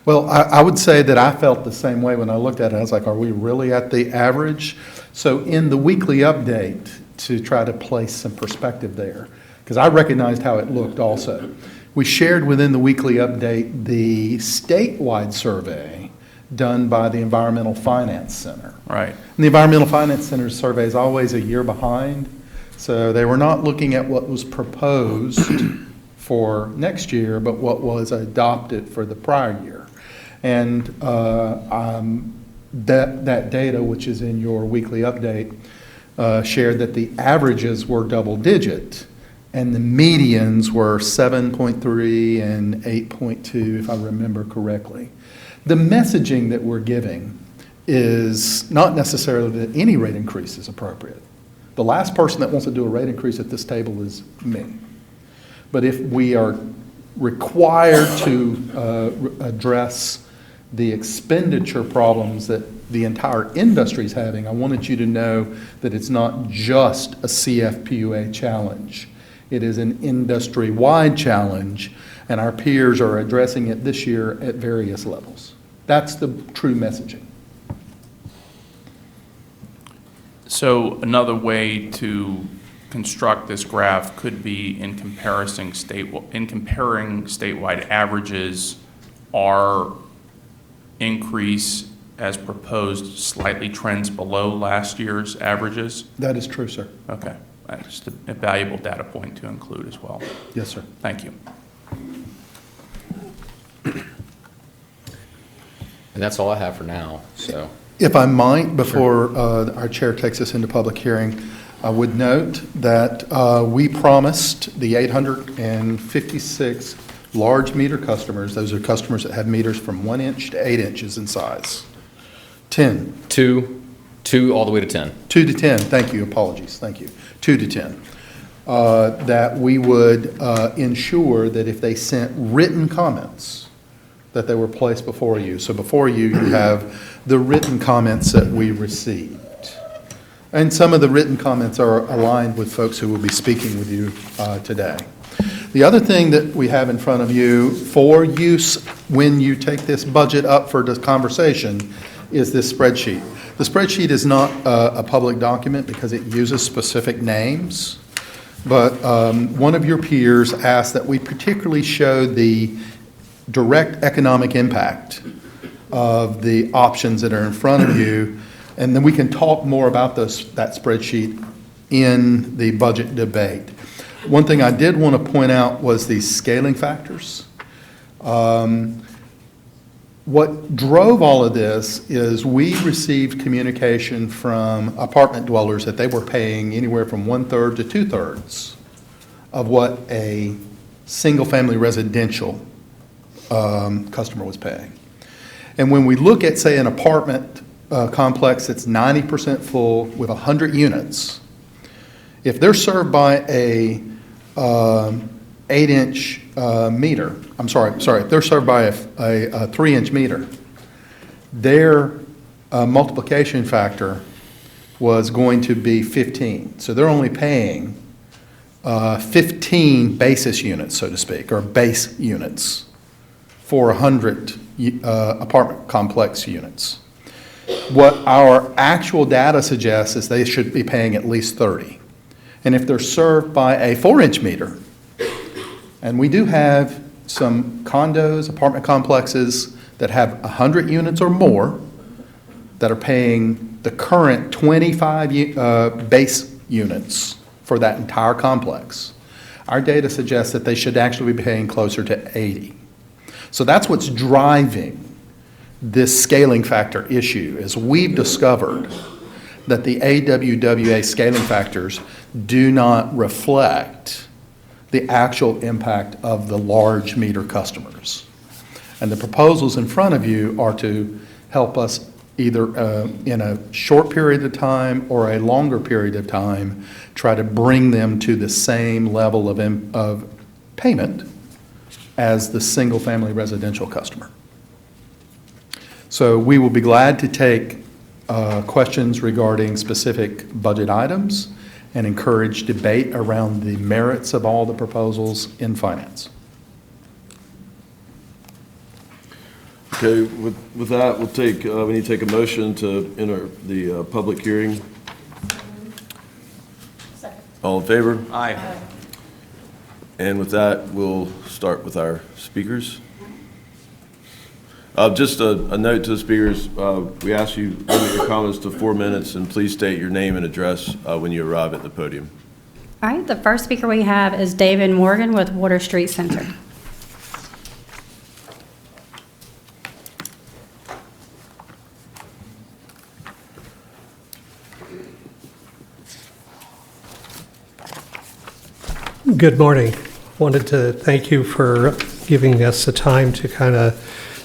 Well, I would say that I felt the same way when I looked at it. I was like, are we really at the average? So in the weekly update, to try to place some perspective there, because I recognized how it looked also, we shared within the weekly update the statewide survey done by the Environmental Finance Center.
Right.
And the Environmental Finance Center's survey is always a year behind, so they were not looking at what was proposed for next year, but what was adopted for the prior year. And that data, which is in your weekly update, shared that the averages were double digit, and the medians were 7.3 and 8.2, if I remember correctly. The messaging that we're giving is not necessarily that any rate increase is appropriate. The last person that wants to do a rate increase at this table is me. But if we are required to address the expenditure problems that the entire industry is having, I wanted you to know that it's not just a CFPUA challenge. It is an industry-wide challenge, and our peers are addressing it this year at various levels. That's the true messaging.
So another way to construct this graph could be in comparing statewide averages, our increase as proposed slightly trends below last year's averages?
That is true, sir.
Okay. That's just a valuable data point to include as well.
Yes, sir.
Thank you.
And that's all I have for now, so.
If I might, before our chair takes us into public hearing, I would note that we promised the 856 large meter customers, those are customers that have meters from 1 inch to 8 inches in size. 10.
2 all the way to 10.
2 to 10, thank you, apologies, thank you. 2 to 10. That we would ensure that if they sent written comments, that they were placed before you. So before you, you have the written comments that we received. And some of the written comments are aligned with folks who will be speaking with you today. The other thing that we have in front of you for use when you take this budget up for this conversation is this spreadsheet. The spreadsheet is not a public document because it uses specific names, but one of your peers asked that we particularly show the direct economic impact of the options that are in front of you, and then we can talk more about that spreadsheet in the budget debate. One thing I did want to point out was the scaling factors. What drove all of this is we received communication from apartment dwellers that they were paying anywhere from 1/3 to 2/3 of what a single-family residential customer was paying. And when we look at, say, an apartment complex that's 90% full with 100 units, if they're served by a 8-inch meter, if they're served by a 3-inch meter, their multiplication factor was going to be 15. So they're only paying 15 basis units, so to speak, or base units for 100 apartment complex units. What our actual data suggests is they should be paying at least 30. And if they're served by a 4-inch meter, and we do have some condos, apartment complexes that have 100 units or more that are paying the current 25 base units for that entire complex. Our data suggests that they should actually be paying closer to 80. So that's what's driving this scaling factor issue, is we've discovered that the AWWA scaling factors do not reflect the actual impact of the large meter customers. And the proposals in front of you are to help us either in a short period of time or a longer period of time, try to bring them to the same level of payment as the single-family residential customer. So we will be glad to take questions regarding specific budget items and encourage debate around the merits of all the proposals in finance.
Okay, with that, we need to take a motion to enter the public hearing.
Second.
All in favor?
Aye.
And with that, we'll start with our speakers. Just a note to the speakers, we ask you to limit your comments to 4 minutes, and please state your name and address when you arrive at the podium.
All right, the first speaker we have is David Morgan with Water Street Center.
Good morning. Wanted to thank you for giving us the time to kind of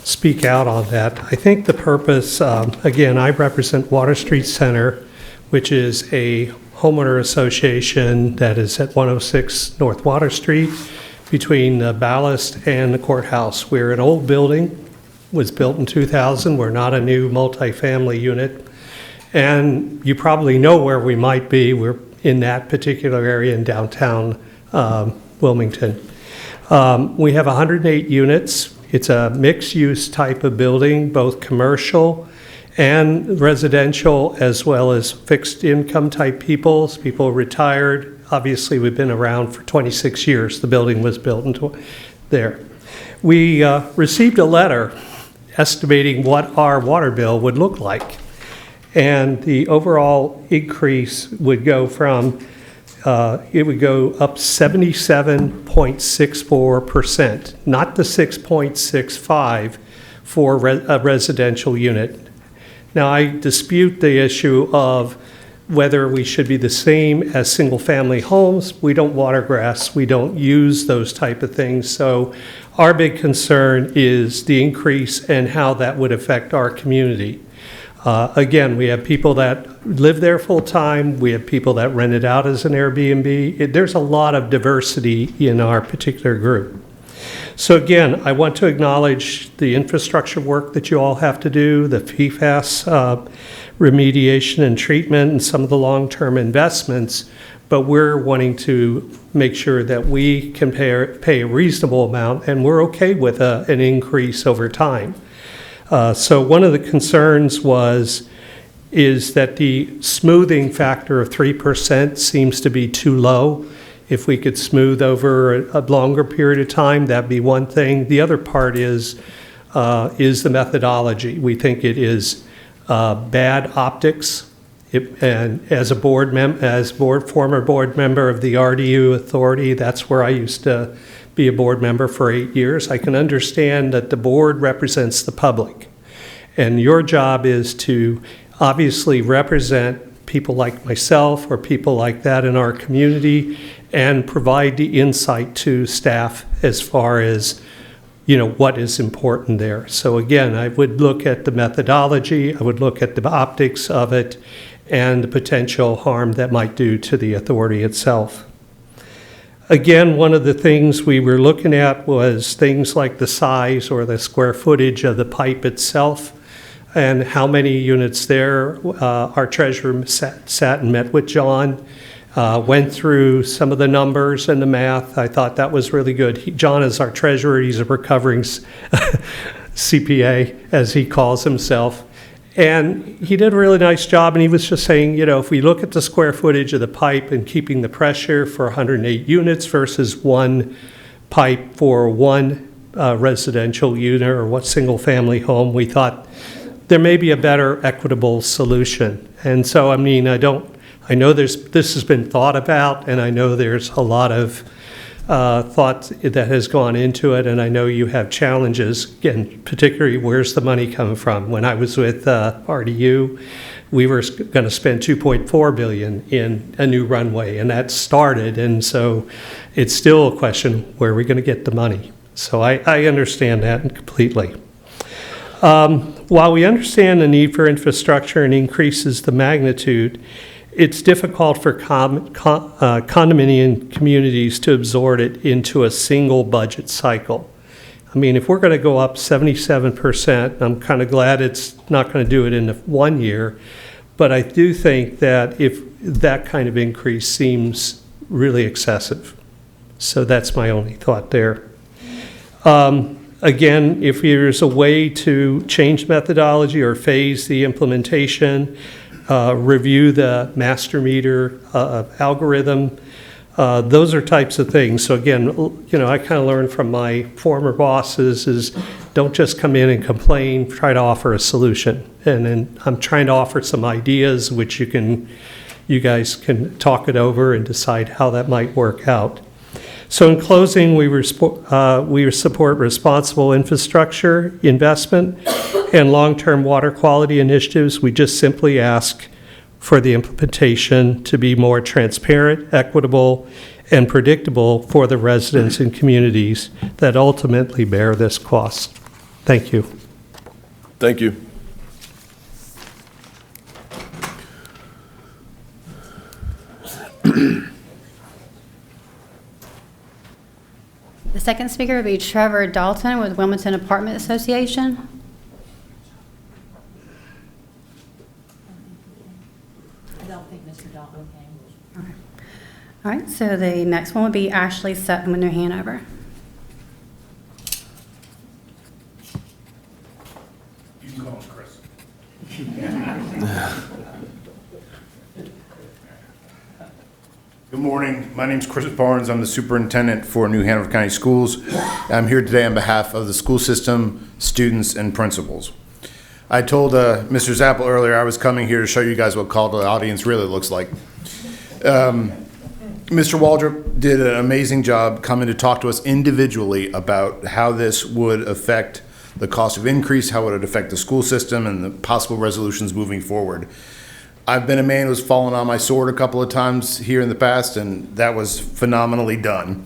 speak out on that. I think the purpose, again, I represent Water Street Center, which is a homeowner association that is at 106 North Water Street between the Ballast and the courthouse. We're an old building, was built in 2000. We're not a new multifamily unit. And you probably know where we might be. We're in that particular area in downtown Wilmington. We have 108 units. It's a mixed-use type of building, both commercial and residential, as well as fixed-income type people retired. Obviously, we've been around for 26 years. The building was built into there. We received a letter estimating what our water bill would look like. And the overall increase would go from it would go up 77.64%, not the 6.65 for a residential unit. Now, I dispute the issue of whether we should be the same as single-family homes. We don't water grass. We don't use those type of things. So our big concern is the increase and how that would affect our community. Again, we have people that live there full-time. We have people that rent it out as an Airbnb. There's a lot of diversity in our particular group. So again, I want to acknowledge the infrastructure work that you all have to do, the PFAS remediation and treatment, and some of the long-term investments, but we're wanting to make sure that we can pay a reasonable amount, and we're okay with an increase over time. So one of the concerns is that the smoothing factor of 3% seems to be too low. If we could smooth over a longer period of time, that'd be one thing. The other part is the methodology. We think it is bad optics And as a former board member of the RDU Authority, that's where I used to be a board member for 8 years. I can understand that the board represents the public. And your job is to obviously represent people like myself or people like that in our community and provide the insight to staff as far as, you know, what is important there. So again, I would look at the methodology, I would look at the optics of it, and the potential harm that might do to the authority itself. Again, one of the things we were looking at was things like the size or the square footage of the pipe itself and how many units there. Our treasurer sat and met with John, went through some of the numbers and the math. I thought that was really good. John is our treasurer. He's a recovering CPA, as he calls himself. And he did a really nice job, and he was just saying, you know, if we look at the square footage of the pipe and keeping the pressure for 108 units versus one pipe for one residential unit or what single-family home, we thought there may be a better equitable solution. And so, I mean, I know this has been thought about, and I know there's a lot of thought that has gone into it, and I know you have challenges, again, particularly where's the money coming from? When I was with RDU, we were going to spend $2.4 billion in a new runway, and that started, and so it's still a question, where are we going to get the money? So I understand that completely. While we understand the need for infrastructure and increases the magnitude, it's difficult for condominium communities to absorb it into a single budget cycle. I mean, if we're going to go up 77%, I'm kind of glad it's not going to do it in 1 year, but I do think that if that kind of increase seems really excessive. So that's my only thought there. Again, if there's a way to change methodology or phase the implementation, review the master meter algorithm. Those are types of things. So again, you know, I kind of learned from my former bosses is don't just come in and complain, try to offer a solution. And then I'm trying to offer some ideas which you guys can talk it over and decide how that might work out. So in closing, we support responsible infrastructure investment and long-term water quality initiatives. We just simply ask for the implementation to be more transparent, equitable, and predictable for the residents and communities that ultimately bear this cost. Thank you.
Thank you.
The second speaker would be Trevor Dalton with Wilmington Apartment Association.
I don't think Mr. Dalton came.
All right, so the next one would be Ashley Sutton with New Hanover.
You can call him Chris. Good morning. My name's Chris Barnes. I'm the superintendent for New Hanover County Schools. I'm here today on behalf of the school system, students, and principals. I told Mr. Zappel earlier I was coming here to show you guys what call to the audience really looks like. Mr. Waldrop did an amazing job coming to talk to us individually about how this would affect the cost of increase, how it would affect the school system, and the possible resolutions moving forward. I've been a man who's fallen on my sword a couple of times here in the past, and that was phenomenally done.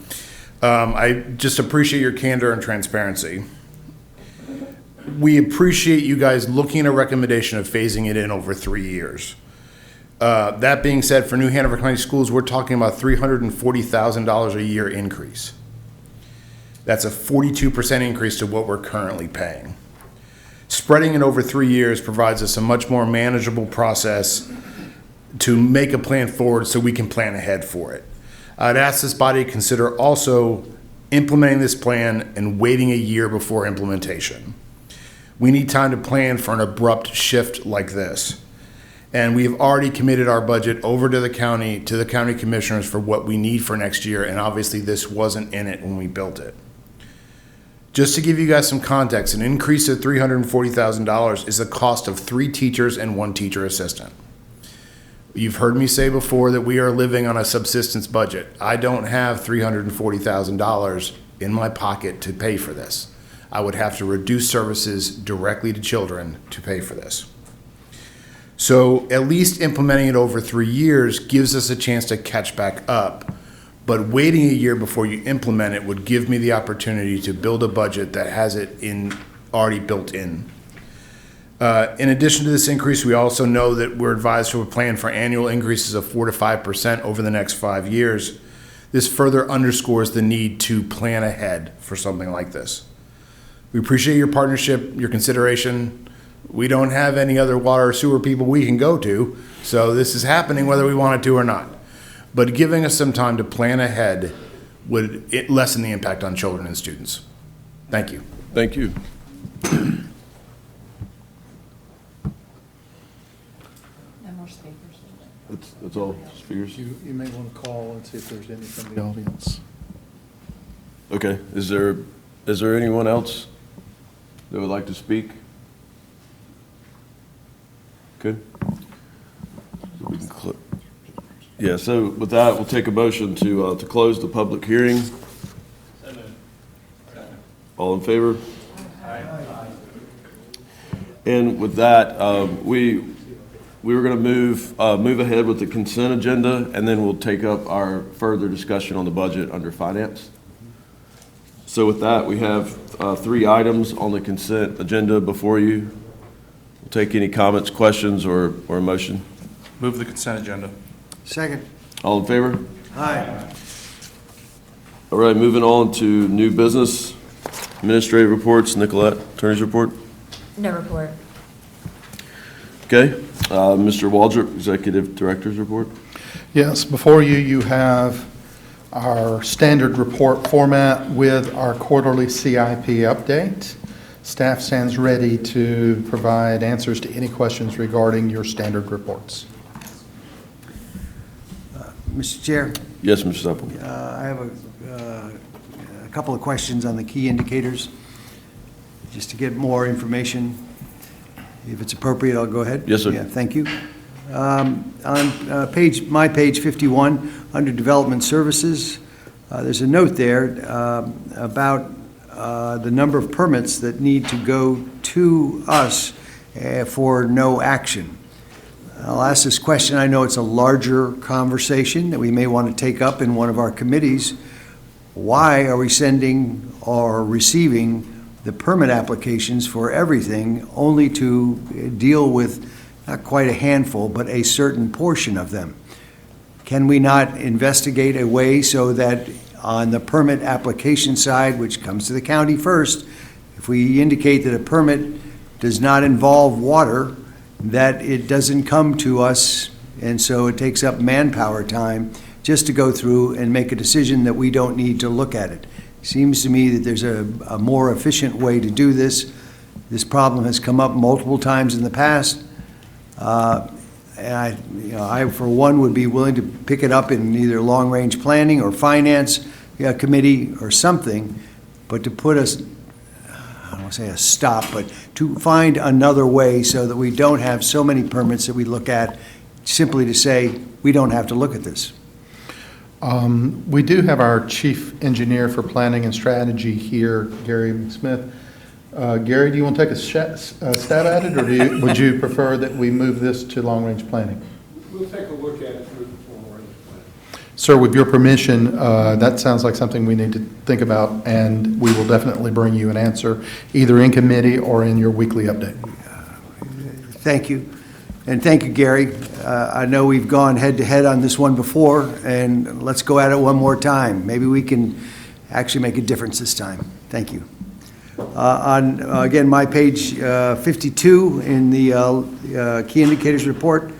I just appreciate your candor and transparency. We appreciate you guys looking at a recommendation of phasing it in over 3 years. That being said, for New Hanover County Schools, we're talking about $340,000 a year increase. That's a 42% increase to what we're currently paying. Spreading it over 3 years provides us a much more manageable process to make a plan forward so we can plan ahead for it. I'd ask this body to consider also implementing this plan and waiting a year before implementation. We need time to plan for an abrupt shift like this. And we've already committed our budget over to the county commissioners for what we need for next year, and obviously this wasn't in it when we built it. Just to give you guys some context, an increase of $340,000 is the cost of 3 teachers and 1 teacher assistant. You've heard me say before that we are living on a subsistence budget. I don't have $340,000 in my pocket to pay for this. I would have to reduce services directly to children to pay for this. So at least implementing it over 3 years gives us a chance to catch back up. But waiting a year before you implement it would give me the opportunity to build a budget that has it already built in. In addition to this increase, we also know that we're advised to a plan for annual increases of 4 to 5% over the next 5 years. This further underscores the need to plan ahead for something like this. We appreciate your partnership, your consideration. We don't have any other water or sewer people we can go to, so this is happening whether we want it to or not. But giving us some time to plan ahead would lessen the impact on children and students. Thank you.
Thank you.
No more speakers.
That's all speakers?
You may want to call and see if there's any from the audience.
Okay, is there anyone else that would like to speak? Good. So we can yeah, so with that, we'll take a motion to close the public hearing. All in favor? And with that, we were going to move ahead with the consent agenda, and then we'll take up our further discussion on the budget under finance. So with that, we have 3 items on the consent agenda before you. We'll take any comments, questions, or a motion.
Move the consent agenda.
Second.
All in favor?
Aye.
All right, moving on to new business. Administrative reports. Nicolette, attorney's report.
No report.
Okay. Mr. Waldrop, executive director's report.
Yes, before you, you have our standard report format with our quarterly CIP update. Staff stands ready to provide answers to any questions regarding your standard reports.
Mr. Chair,
Yes, Mr. Staple.
I have a couple of questions on the key indicators, just to get more information. If it's appropriate, I'll go ahead.
Yes, sir.
Yeah, thank you. On my page 51, under Development Services, there's a note there about the number of permits that need to go to us for no action. I'll ask this question. I know it's a larger conversation that we may want to take up in one of our committees. Why are we sending or receiving the permit applications for everything only to deal with not quite a handful, but a certain portion of them? Can we not investigate a way so that on the permit application side, which comes to the county first, if we indicate that a permit does not involve water, that it doesn't come to us, and so it takes up manpower time just to go through and make a decision that we don't need to look at it. Seems to me that there's a more efficient way to do this. This problem has come up multiple times in the past. And I, for one, would be willing to pick it up in either long-range planning or finance committee or something, but to put us, I don't want to say a stop, but to find another way so that we don't have so many permits that we look at simply to say, we don't have to look at this.
We do have our Chief Engineer for Planning and Strategy here, Gary McSmith. Gary, do you want to take a stab at it, or would you prefer that we move this to long-range planning?
We'll take a look at it through the long-range plan.
Sir, with your permission, that sounds like something we need to think about, and we will definitely bring you an answer, either in committee or in your weekly update.
Thank you. And thank you, Gary. I know we've gone head-to-head on this one before, and let's go at it one more time. Maybe we can actually make a difference this time. Thank you. Again, my page 52 in the key indicators report,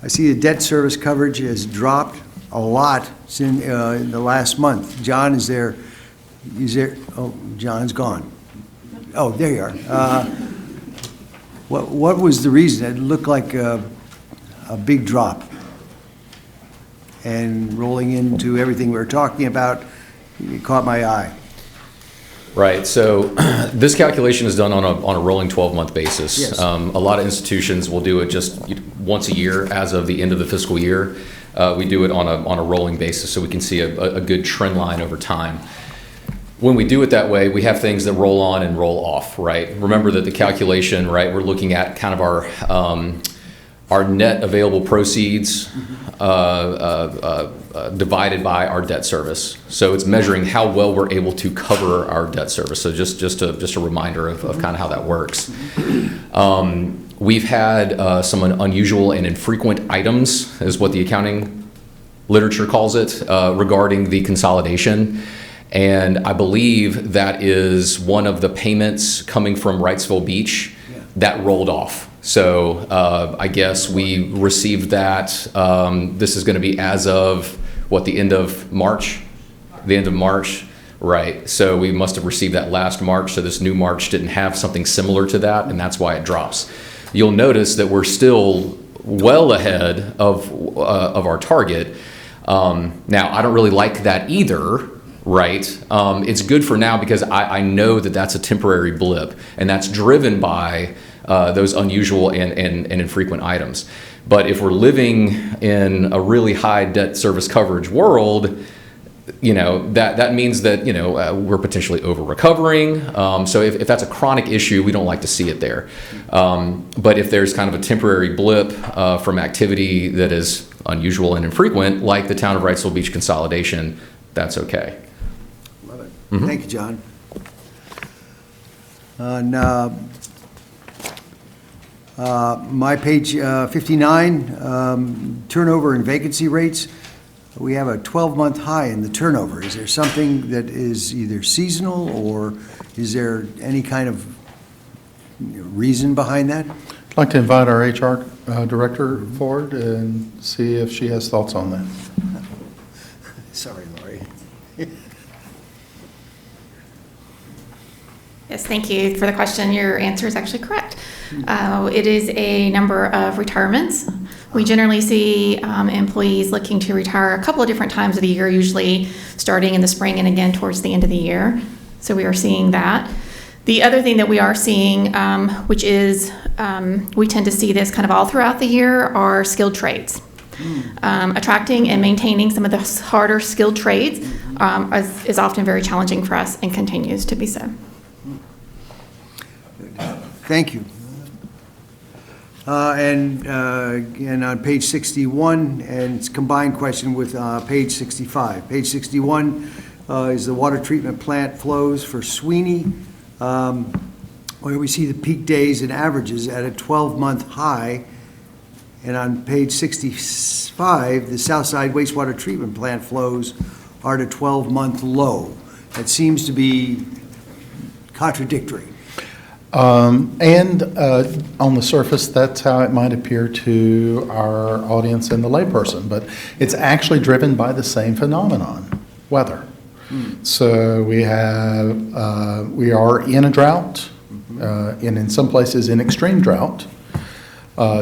I see the debt service coverage has dropped a lot in the last month. John, is there? Oh, John's gone. Oh, there you are. What was the reason? It looked like a big drop. And rolling into everything we were talking about, it caught my eye.
Right, so this calculation is done on a rolling 12-month basis.
Yes.
A lot of institutions will do it just once a year as of the end of the fiscal year. We do it on a rolling basis so we can see a good trend line over time. When we do it that way, we have things that roll on and roll off, right? Remember that the calculation, right, we're looking at kind of our net available proceeds divided by our debt service. So it's measuring how well we're able to cover our debt service. So just a reminder of kind of how that works. We've had some unusual and infrequent items, is what the accounting literature calls it, regarding the consolidation. And I believe that is one of the payments coming from Wrightsville Beach that rolled off. So I guess we received that. This is going to be as of, what, the end of March? The end of March, right. So we must have received that last March, so this new March didn't have something similar to that, and that's why it drops. You'll notice that we're still well ahead of our target. Now, I don't really like that either. Right. It's good for now because I know that that's a temporary blip, and that's driven by those unusual and infrequent items. But if we're living in a really high debt service coverage world, that means that, we're potentially over recovering. So if that's a chronic issue, we don't like to see it there. But if there's kind of a temporary blip from activity that is unusual and infrequent, like the town of Wrightsville Beach consolidation, that's okay.
Love it.
Mhm.
Thank you, John. My page 59, turnover and vacancy rates. We have a 12-month high in the turnover. Is there something that is either seasonal, or is there any kind of reason behind that?
I'd like to invite our HR director forward and see if she has thoughts on that.
Sorry, Lori.
Yes, thank you for the question. Your answer is actually correct. It is a number of retirements. We generally see employees looking to retire a couple of different times of the year, usually starting in the spring and again towards the end of the year. So we are seeing that. The other thing that we are seeing, which is we tend to see this kind of all throughout the year, are skilled trades. Attracting and maintaining some of the harder skilled trades is often very challenging for us and continues to be so.
Thank you. And on page 61, and it's a combined question with page 65. Page 61 is the water treatment plant flows for Sweeney, where we see the peak days and averages at a 12-month high. And on page 65, the Southside wastewater treatment plant flows are at a 12-month low. That seems to be contradictory.
And on the surface, that's how it might appear to our audience and the layperson, but it's actually driven by the same phenomenon, weather. So we are in a drought, and in some places in extreme drought.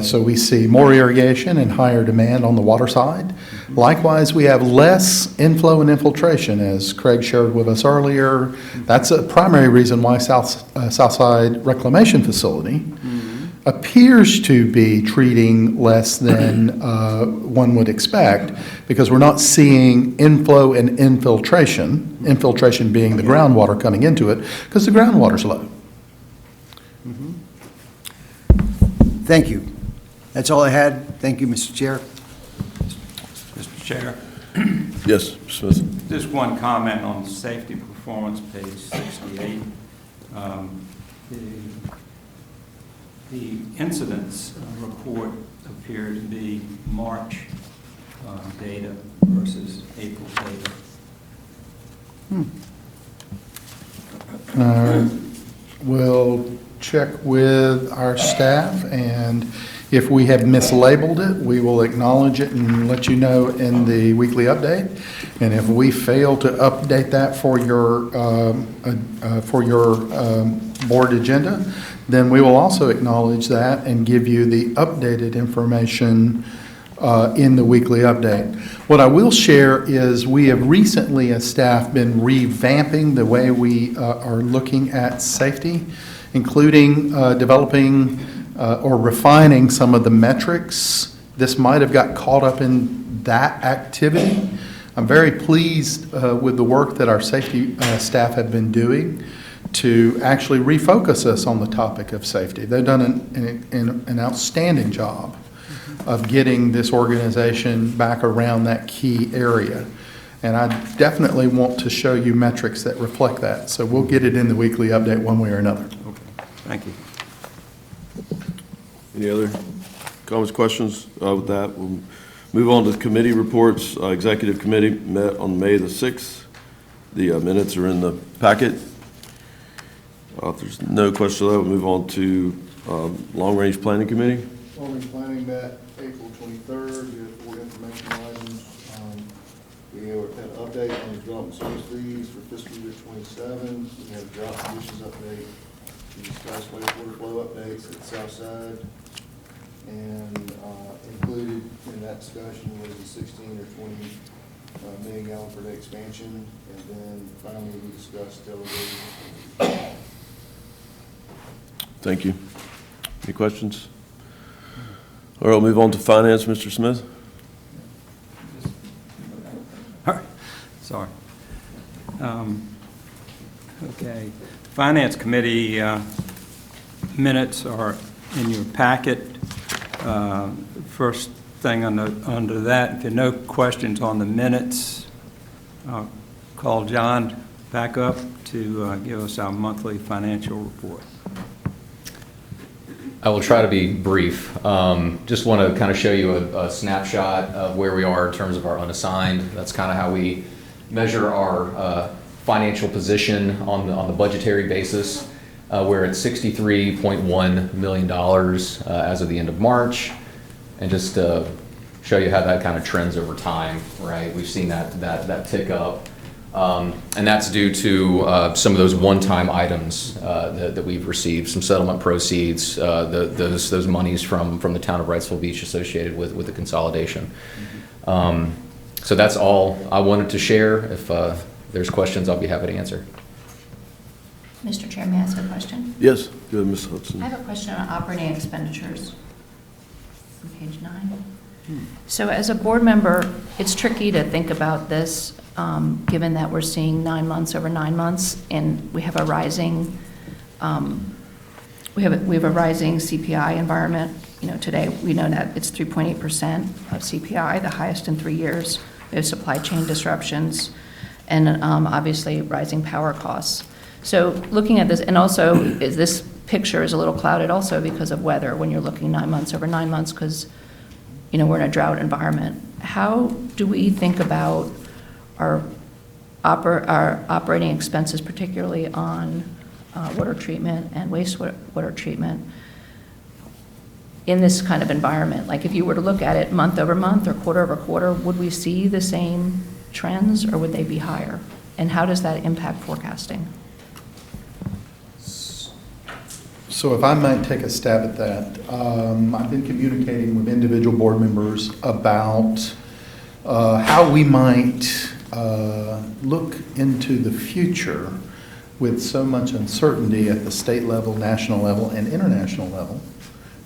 So we see more irrigation and higher demand on the water side. Likewise, we have less inflow and infiltration, as Craig shared with us earlier. That's a primary reason why Southside Reclamation Facility appears to be treating less than one would expect, because we're not seeing inflow and infiltration being the groundwater coming into it, because the groundwater's low.
Thank you. That's all I had. Thank you, Mr. Chair.
Mr. Chair,
Yes, Smith.
just one comment on safety performance, page 68. The incidents report appear to be March data versus April data.
We'll check with our staff, and if we have mislabeled it, we will acknowledge it and let you know in the weekly update. And if we fail to update that for your board agenda, then we will also acknowledge that and give you the updated information in the weekly update. What I will share is we have recently, as staff, been revamping the way we are looking at safety, including developing or refining some of the metrics. This might have got caught up in that activity. I'm very pleased with the work that our safety staff have been doing to actually refocus us on the topic of safety. They've done an outstanding job of getting this organization back around that key area. And I definitely want to show you metrics that reflect that. So we'll get it in the weekly update one way or another.
Okay, thank you.
Any other comments, questions with that? We'll move on to the committee reports. Executive committee met on May the 6th. The minutes are in the packet. If there's no questions, we'll move on to long-range planning committee.
Long-range planning met April 23rd. We had 4 information items. We had an update on the drought and service fees for fiscal year 27. We had a drought conditions update. We discussed wastewater flow updates at Southside. And included in that discussion was a 16 or 20 million gallon per day expansion. And then finally we discussed delegating.
Thank you. Any questions? All right, we'll move on to finance, Mr. Smith.
Sorry. Okay. Finance Committee minutes are in your packet. First thing under that, if there are no questions on the minutes, I'll call John back up to give us our monthly financial report.
I will try to be brief. Just want to kind of show you a snapshot of where we are in terms of our unassigned. That's kind of how we measure our financial position on the budgetary basis. We're at $63.1 million as of the end of March. And just to show you how that kind of trends over time, right? We've seen that tick up. And that's due to some of those one-time items that we've received, some settlement proceeds, those monies from the town of Wrightsville Beach associated with the consolidation. So that's all I wanted to share. If there's questions, I'll be happy to answer.
Mr. Chair, may I ask a question?
Yes, go ahead, Ms. Hudson.
I have a question on operating expenditures on page 9. So as a board member, it's tricky to think about this, given that we're seeing 9 months over 9 months, and we have a rising, we have a rising CPI environment. You know, today we know that it's 3.8% of CPI, the highest in 3 years. We have supply chain disruptions, and obviously rising power costs. So looking at this, and also this picture is a little clouded also because of weather when you're looking 9 months over 9 months, because you know we're in a drought environment. How do we think about our operating expenses, particularly on water treatment and wastewater treatment, in this kind of environment? Like if you were to look at it month over month or quarter over quarter, would we see the same trends or would they be higher? And how does that impact forecasting?
So if I might take a stab at that, I've been communicating with individual board members about how we might look into the future with so much uncertainty at the state level, national level, and international level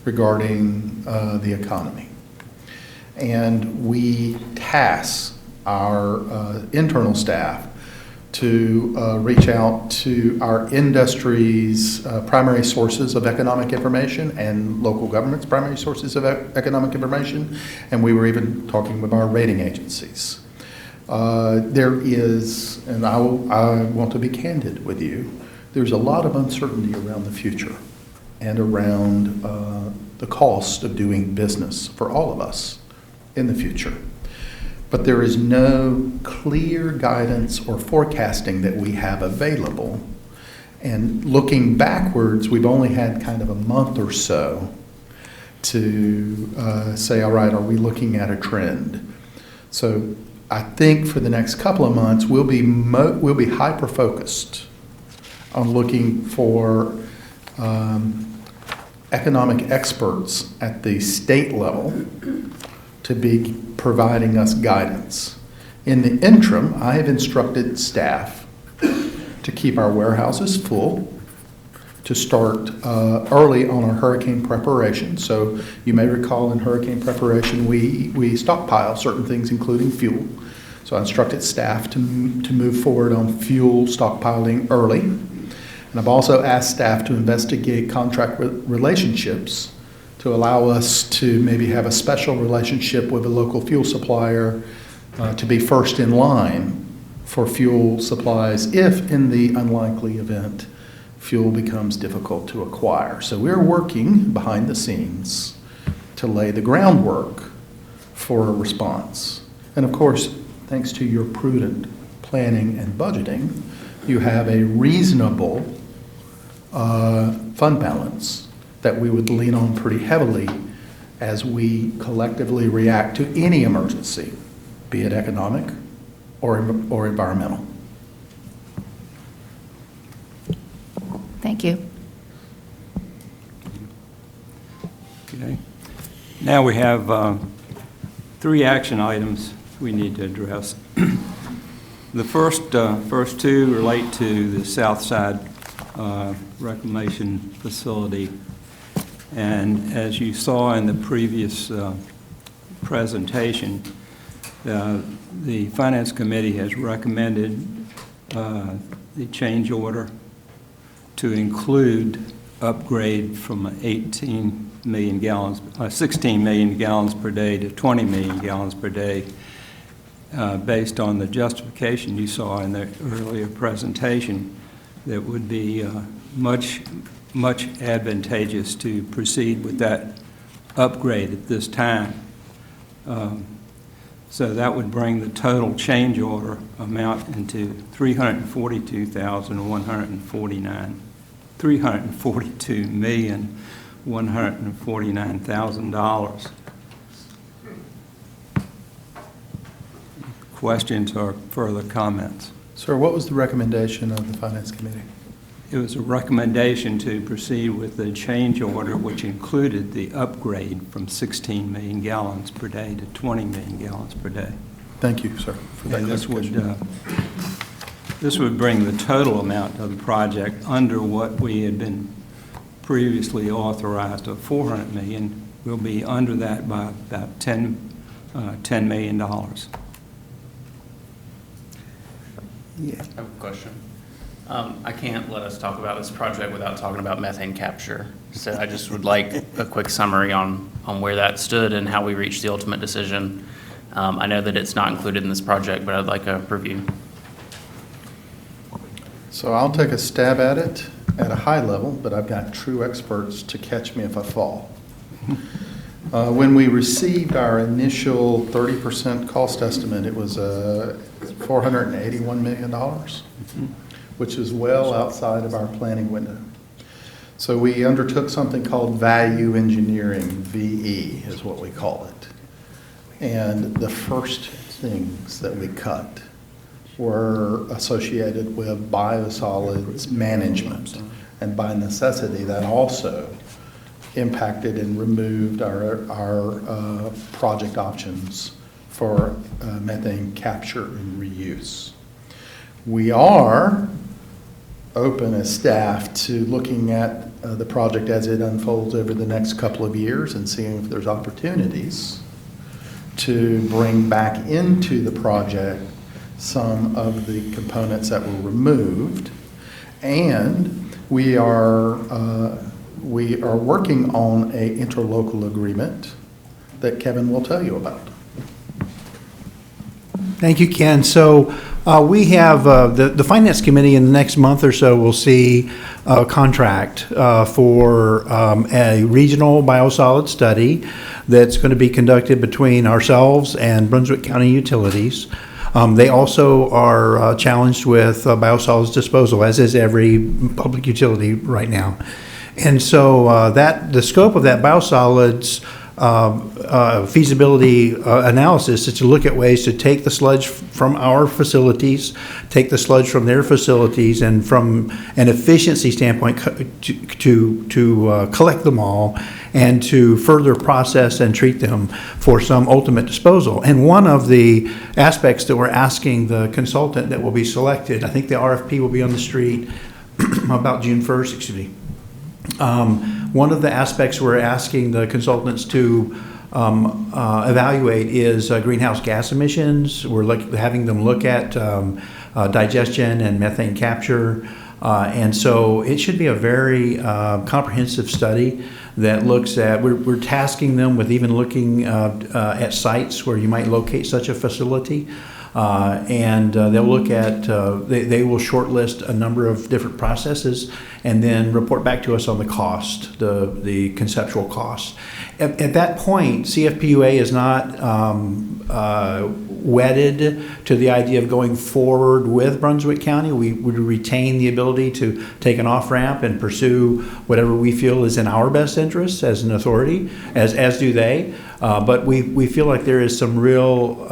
regarding the economy. And we task our internal staff to reach out to our industry's primary sources of economic information and local government's primary sources of economic information. And we were even talking with our rating agencies. There is, and I want to be candid with you, there's a lot of uncertainty around the future and around the cost of doing business for all of us in the future. But there is no clear guidance or forecasting that we have available. And looking backwards, we've only had kind of a month or so to say, all right, are we looking at a trend? So I think for the next couple of months, we'll be hyper-focused on looking for economic experts at the state level to to be providing us guidance. In the interim, I have instructed staff to keep our warehouses full, to start early on our hurricane preparation. So you may recall in hurricane preparation, we stockpile certain things, including fuel. So I instructed staff to move forward on fuel stockpiling early. And I've also asked staff to investigate contract relationships to allow us to maybe have a special relationship with a local fuel supplier to be first in line for fuel supplies if, in the unlikely event, fuel becomes difficult to acquire. So we're working behind the scenes to lay the groundwork for a response. And of course, thanks to your prudent planning and budgeting, you have a reasonable fund balance that we would lean on pretty heavily as we collectively react to any emergency, be it economic or environmental.
Thank you.
Okay. Now we have 3 action items we need to address. The first two relate to the South Side Reclamation Facility. And as you saw in the previous presentation, the Finance Committee has recommended the change order to include upgrade from 16 million gallons per day to 20 million gallons per day, based on the justification you saw in the earlier presentation, that would be much advantageous to proceed with that upgrade at this time. So that would bring the total change order amount into $342,149,000. Questions or further comments?
Sir, what was the recommendation of the Finance Committee?
It was a recommendation to proceed with the change order, which included the upgrade from 16 million gallons per day to 20 million gallons per day.
Thank you, sir, for that clarification.
This would bring the total amount of the project under what we had been previously authorized of 400 million. We'll be under that by about $10 million.
Yeah.
I have a question. I can't let us talk about this project without talking about methane capture. So I just would like a quick summary on where that stood and how we reached the ultimate decision. I know that it's not included in this project, but I'd like a review.
So I'll take a stab at it at a high level, but I've got true experts to catch me if I fall. When we received our initial 30% cost estimate, it was $481 million, which is well outside of our planning window. So we undertook something called value engineering, VE is what we call it. And the first things that we cut were associated with biosolids management. And by necessity, that also impacted and removed our project options for methane capture and reuse. We are open as staff to looking at the project as it unfolds over the next couple of years and seeing if there's opportunities to bring back into the project some of the components that were removed. And we are working on an interlocal agreement that Kevin will tell you about.
Thank you, Ken. So we have the Finance Committee in the next month or so will see a contract for a regional biosolid study that's going to be conducted between ourselves and Brunswick County Utilities. They also are challenged with biosolids disposal, as is every public utility right now. And so the scope of that biosolids feasibility analysis is to look at ways to take the sludge from our facilities, take the sludge from their facilities, and from an efficiency standpoint, to collect them all and to further process and treat them for some ultimate disposal. And one of the aspects that we're asking the consultant that will be selected, I think the RFP will be on the street about June 1st, excuse me. One of the aspects we're asking the consultants to evaluate is greenhouse gas emissions. We're having them look at digestion and methane capture. And so it should be a very comprehensive study that looks at, we're tasking them with even looking at sites where you might locate such a facility. And they'll look at, they will shortlist a number of different processes and then report back to us on the cost, the conceptual cost. At that point, CFPUA is not wedded to the idea of going forward with Brunswick County. We would retain the ability to take an off-ramp and pursue whatever we feel is in our best interest as an authority, as do they. But we feel like there is some real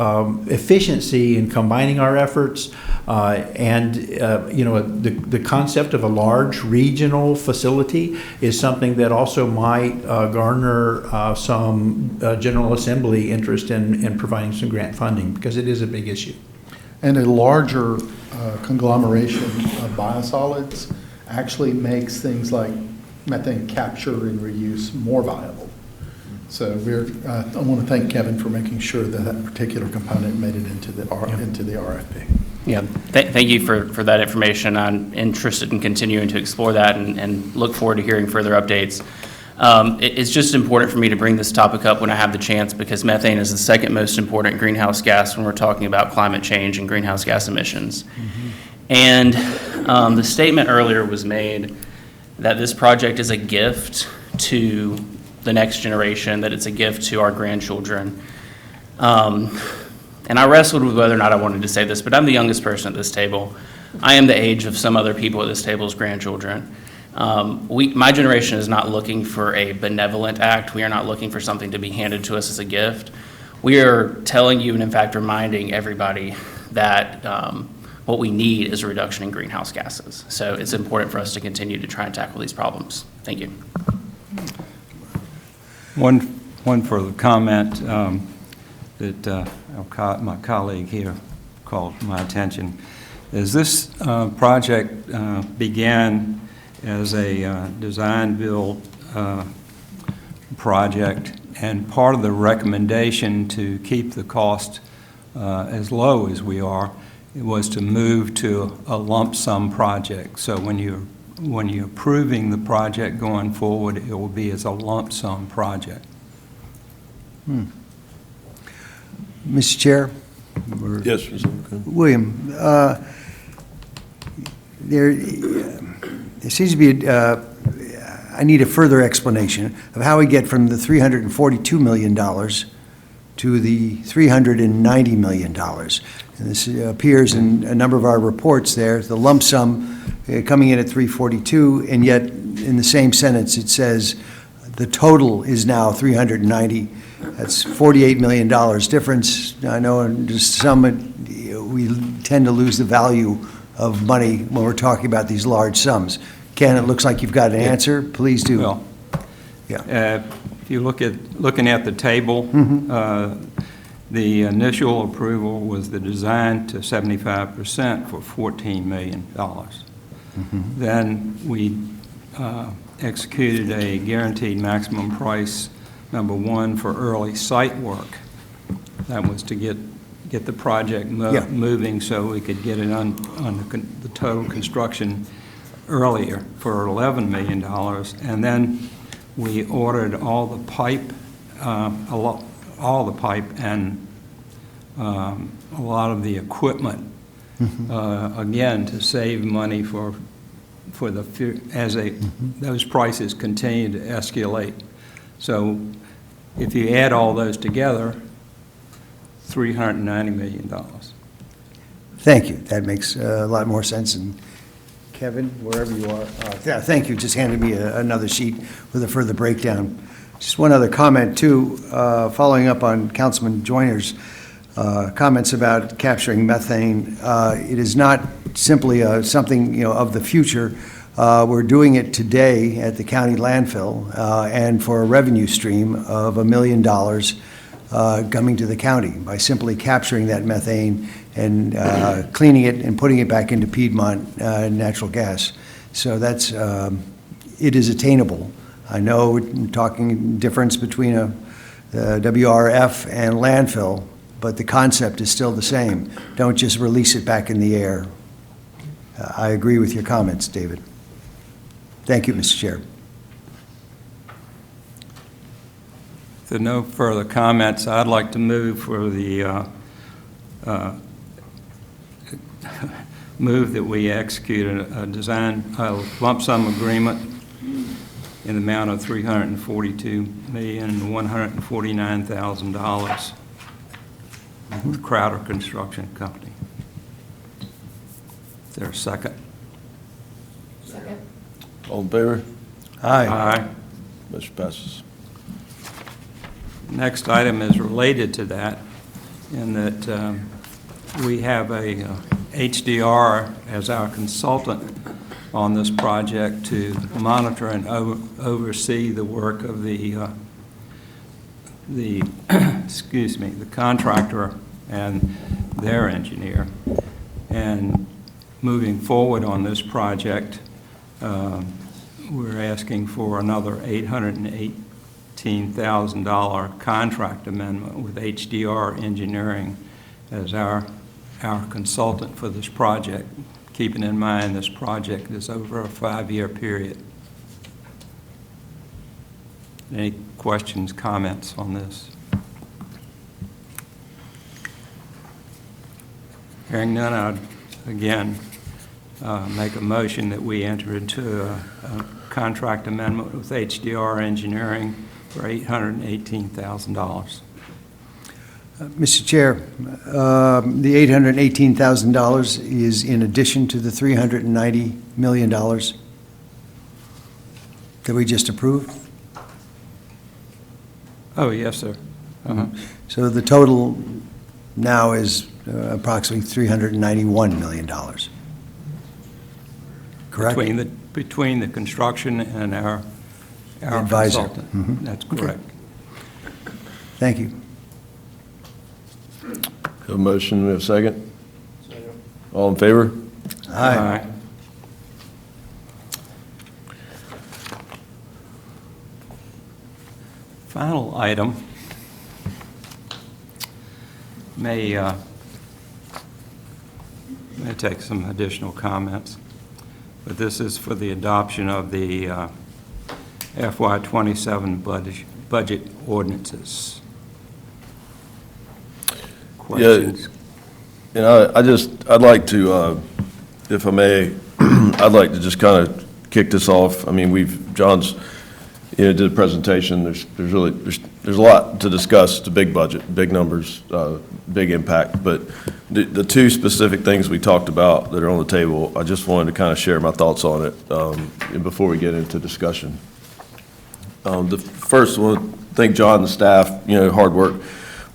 efficiency in combining our efforts, and the concept of a large regional facility is something that also might garner some General Assembly interest in providing some grant funding, because it is a big issue.
And a larger conglomeration of biosolids actually makes things like methane capture and reuse more viable. So I want to thank Kevin for making sure that that particular component made it into the RFP.
Yeah, thank you for that information. I'm interested in continuing to explore that and look forward to hearing further updates. It's just important for me to bring this topic up when I have the chance, because methane is the second most important greenhouse gas when we're talking about climate change and greenhouse gas emissions. And the statement earlier was made that this project is a gift to the next generation, that it's a gift to our grandchildren. And I wrestled with whether or not I wanted to say this, but I'm the youngest person at this table. I am the age of some other people at this table's grandchildren. My generation is not looking for a benevolent act. We are not looking for something to be handed to us as a gift. We are telling you, and in fact reminding everybody, that what we need is a reduction in greenhouse gases. So it's important for us to continue to try and tackle these problems. Thank you.
One further comment that my colleague here called my attention is this project began as a design-build project, and part of the recommendation to keep the cost as low as we are, it was to move to a lump sum project. So when you're approving the project going forward, it will be as a lump sum project.
Mr. Chair?
Yes, Mr. McCoon.
William, there seems to be, I need a further explanation of how we get from the $342 million to the $390 million. And this appears in a number of our reports there, the lump sum coming in at 342, and yet in the same sentence it says the total is now 390. That's $48 million difference. I know in just some, we tend to lose the value of money when we're talking about these large sums. Ken, it looks like you've got an answer. Please do.
Well, if you looking at the table, the initial approval was the design to 75% for $14 million. Then we executed a guaranteed maximum price, number one, for early site work. That was to get the project moving so we could get it on the total construction earlier for $11 million. And then we ordered all the pipe, all the pipe and a lot of the equipment, again, to save money for those prices continue to escalate. So if you add all those together, $390 million.
Thank you. That makes a lot more sense. And Kevin, wherever you are, thank you. Just handed me another sheet with a further breakdown. Just one other comment, too, following up on Councilman Joyner's comments about capturing methane. It is not simply something, of the future. We're doing it today at the county landfill, and for a revenue stream of $1 million coming to the county by simply capturing that methane and cleaning it and putting it back into Piedmont natural gas. So that's, it is attainable. I know we're talking difference between a WRF and landfill, but the concept is still the same. Don't just release it back in the air. I agree with your comments, David. Thank you, Mr. Chair.
If there are no further comments, I'd like to move for the move that we execute a lump sum agreement in the amount of $342,149,000 with Crowder Construction Company. Is there a second?
Second.
All in favor?
Aye.
Aye.
Motion passes.
Next item is related to that in that we have a HDR as our consultant on this project to monitor and oversee the work of the excuse me, the contractor and their engineer. And moving forward on this project, we're asking for another $818,000 contract amendment with HDR Engineering as our consultant for this project, keeping in mind this project is over a 5-year period. Any questions, comments on this? Hearing none, I'd again make a motion that we enter into a contract amendment with HDR Engineering for $818,000.
Mr. Chair, the $818,000 is in addition to the $390 million that we just approved?
Oh, yes, sir.
So the total now is approximately $391 million. Correct?
Between the construction and our
advisor.
consultant.
Mhm.
That's correct.
Thank you.
Have a motion, we have a second? Second. All in favor?
Aye.
Final item may take some additional comments, but this is for the adoption of the FY27 budget ordinances. Questions?
Yeah, I'd like to, if I may, I'd like to just kind of kick this off. I mean, John's, did a presentation. There's a lot to discuss. It's a big budget, big numbers, big impact. But the two specific things we talked about that are on the table, I just wanted to kind of share my thoughts on it before we get into discussion. The first one, thank John and the staff, hard work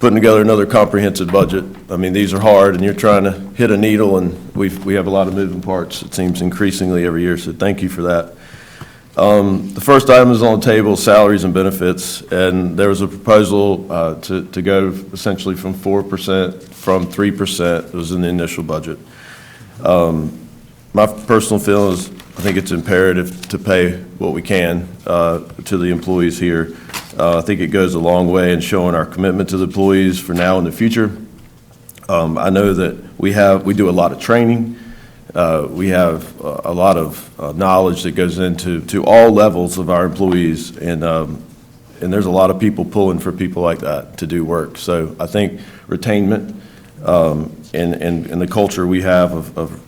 putting together another comprehensive budget. I mean, these are hard, and you're trying to hit a needle, and we have a lot of moving parts, it seems, increasingly every year, so thank you for that. The first item is on the table, salaries and benefits, and there was a proposal to go essentially from 4%, from 3%. It was in the initial budget. My personal feeling is I think it's imperative to pay what we can to the employees here. I think it goes a long way in showing our commitment to the employees for now and the future. I know that we do a lot of training. We have a lot of knowledge that goes into all levels of our employees, and there's a lot of people pulling for people like that to do work. So I think retainment and the culture we have of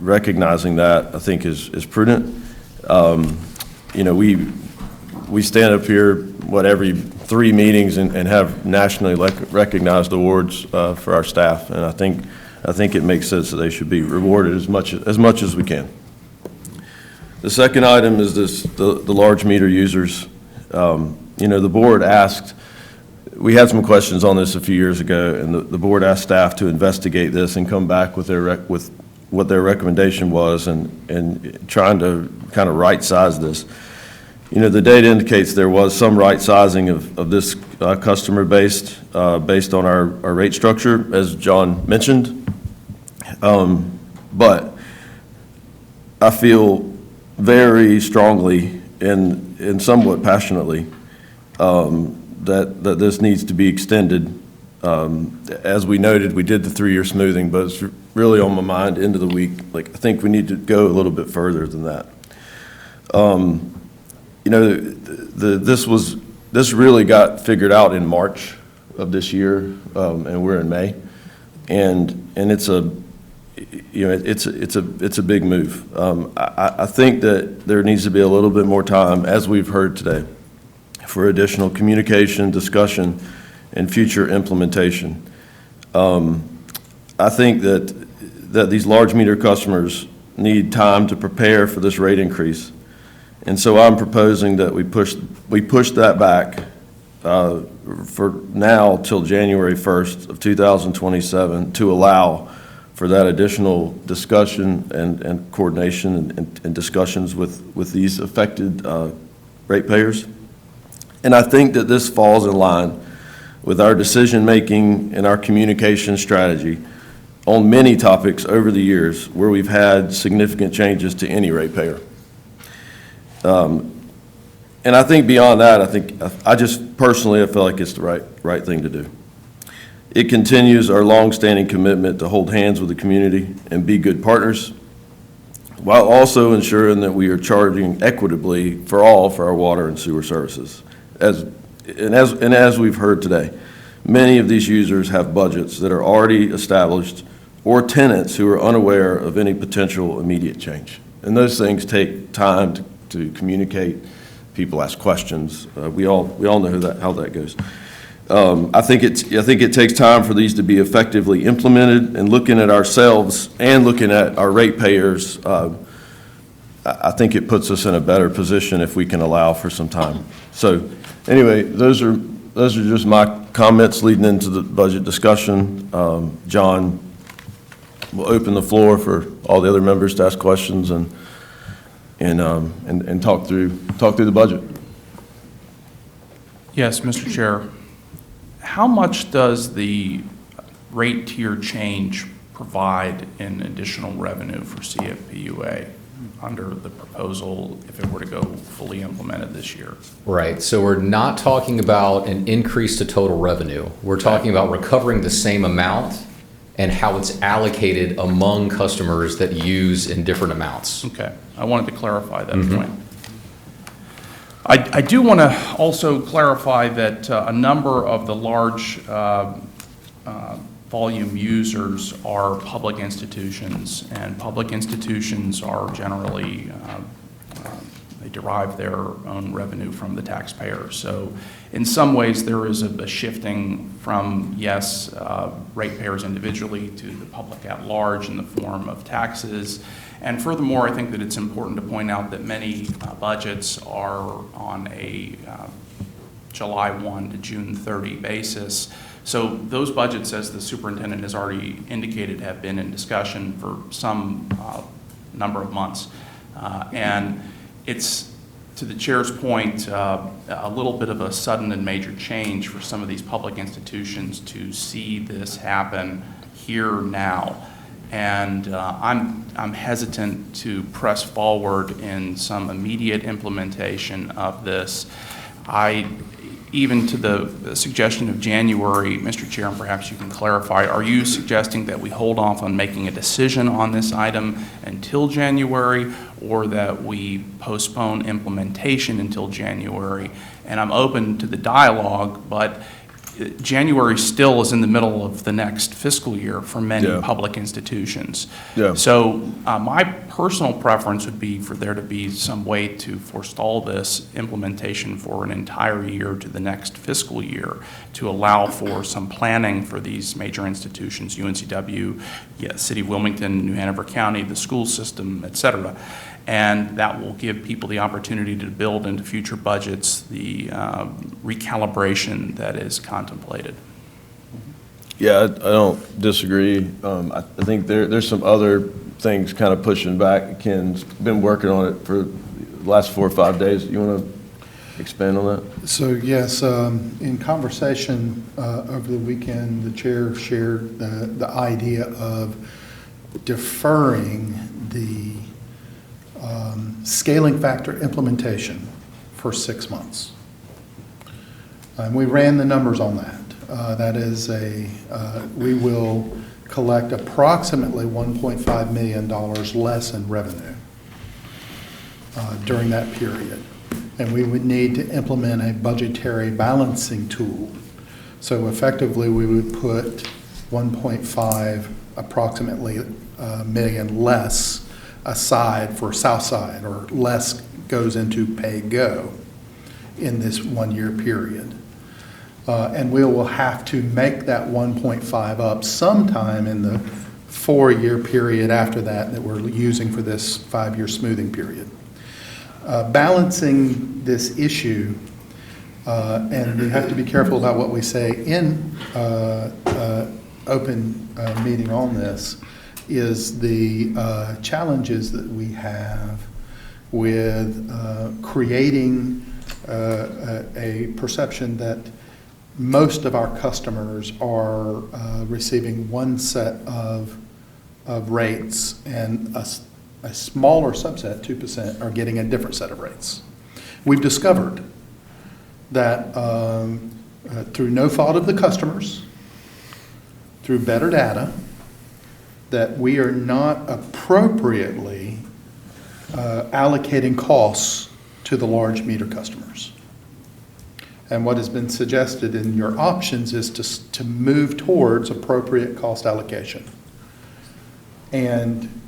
recognizing that, I think is prudent. We stand up here, every 3 meetings and have nationally recognized awards for our staff, and I think it makes sense that they should be rewarded as much as we can. The second item is the large meter users. the board asked, we had some questions on this a few years ago, and the board asked staff to investigate this and come back with with what their recommendation was, and trying to kind of right-size this. The data indicates there was some right-sizing of this customer base based on our rate structure, as John mentioned. But I feel very strongly and somewhat passionately that this needs to be extended. As we noted, we did the 3-year smoothing, but it's really on my mind end of the week. I think we need to go a little bit further than that. This really got figured out in March of this year, and we're in May, and it's a big move. I think that there needs to be a little bit more time, as we've heard today, for additional communication, discussion, and future implementation. I think that these large meter customers need time to prepare for this rate increase. And so I'm proposing that we push that back for now till January 1st of 2027 to allow for that additional discussion and coordination and discussions with these affected ratepayers. And I think that this falls in line with our decision-making and our communication strategy on many topics over the years where we've had significant changes to any ratepayer. And I think beyond that, I just personally, I feel like it's the right thing to do. It continues our longstanding commitment to hold hands with the community and be good partners, while also ensuring that we are charging equitably for our water and sewer services. As we've heard today, many of these users have budgets that are already established or tenants who are unaware of any potential immediate change. And those things take time to communicate. People ask questions. We all know how that goes. I think it takes time for these to be effectively implemented, and looking at ourselves and looking at our ratepayers, I think it puts us in a better position if we can allow for some time. So anyway, those are just my comments leading into the budget discussion. John will open the floor for all the other members to ask questions and talk through the budget.
Yes, Mr. Chair. How much does the rate tier change provide in additional revenue for CFPUA under the proposal if it were to go fully implemented this year?
Right. So we're not talking about an increase to total revenue. We're talking about recovering the same amount and how it's allocated among customers that use in different amounts.
Okay. I wanted to clarify that point. I do want to also clarify that a number of the large volume users are public institutions, and public institutions are generally, they derive their own revenue from the taxpayer. So in some ways there is a shifting from, yes, ratepayers individually to the public at large in the form of taxes. And furthermore, I think that it's important to point out that many budgets are on a July 1 to June 30 basis. So those budgets, as the superintendent has already indicated, have been in discussion for some number of months. And it's, to the chair's point, a little bit of a sudden and major change for some of these public institutions to see this happen here now. And I'm hesitant to press forward in some immediate implementation of this. Even to the suggestion of January, Mr. Chair, and perhaps you can clarify, are you suggesting that we hold off on making a decision on this item until January, or that we postpone implementation until January? And I'm open to the dialogue, but January still is in the middle of the next fiscal year for many public institutions. So my personal preference would be for there to be some way to forestall this implementation for an entire year to the next fiscal year to allow for some planning for these major institutions, UNCW, City of Wilmington, New Hanover County, the school system, et cetera. And that will give people the opportunity to build into future budgets the recalibration that is contemplated.
Yeah, I don't disagree. I think there's some other things kind of pushing back. Ken's been working on it for the last 4 or 5 days. You want to expand on that?
So yes, in conversation over the weekend, the chair shared the idea of deferring the scaling factor implementation for 6 months. And we ran the numbers on that. That is we will collect approximately $1.5 million less in revenue during that period. And we would need to implement a budgetary balancing tool. So effectively, we would put 1.5 approximately million less aside for Southside, or less goes into pay-go in this 1 year period. And we will have to make that 1.5 up sometime in the 4-year period after that we're using for this 5-year smoothing period. Balancing this issue, and we have to be careful about what we say in open meeting on this, is the challenges that we have with creating a perception that most of our customers are receiving one set of rates, and a smaller subset, 2%, are getting a different set of rates. We've discovered that through no fault of the customers, through better data, that we are not appropriately allocating costs to the large meter customers. And what has been suggested in your options is to move towards appropriate cost allocation. And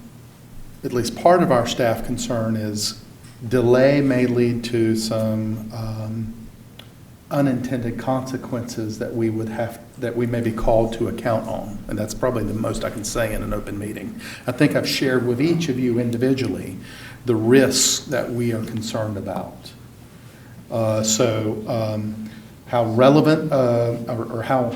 at least part of our staff concern is delay may lead to some unintended consequences that we may be called to account on. And that's probably the most I can say in an open meeting. I think I've shared with each of you individually the risks that we are concerned about. How relevant or how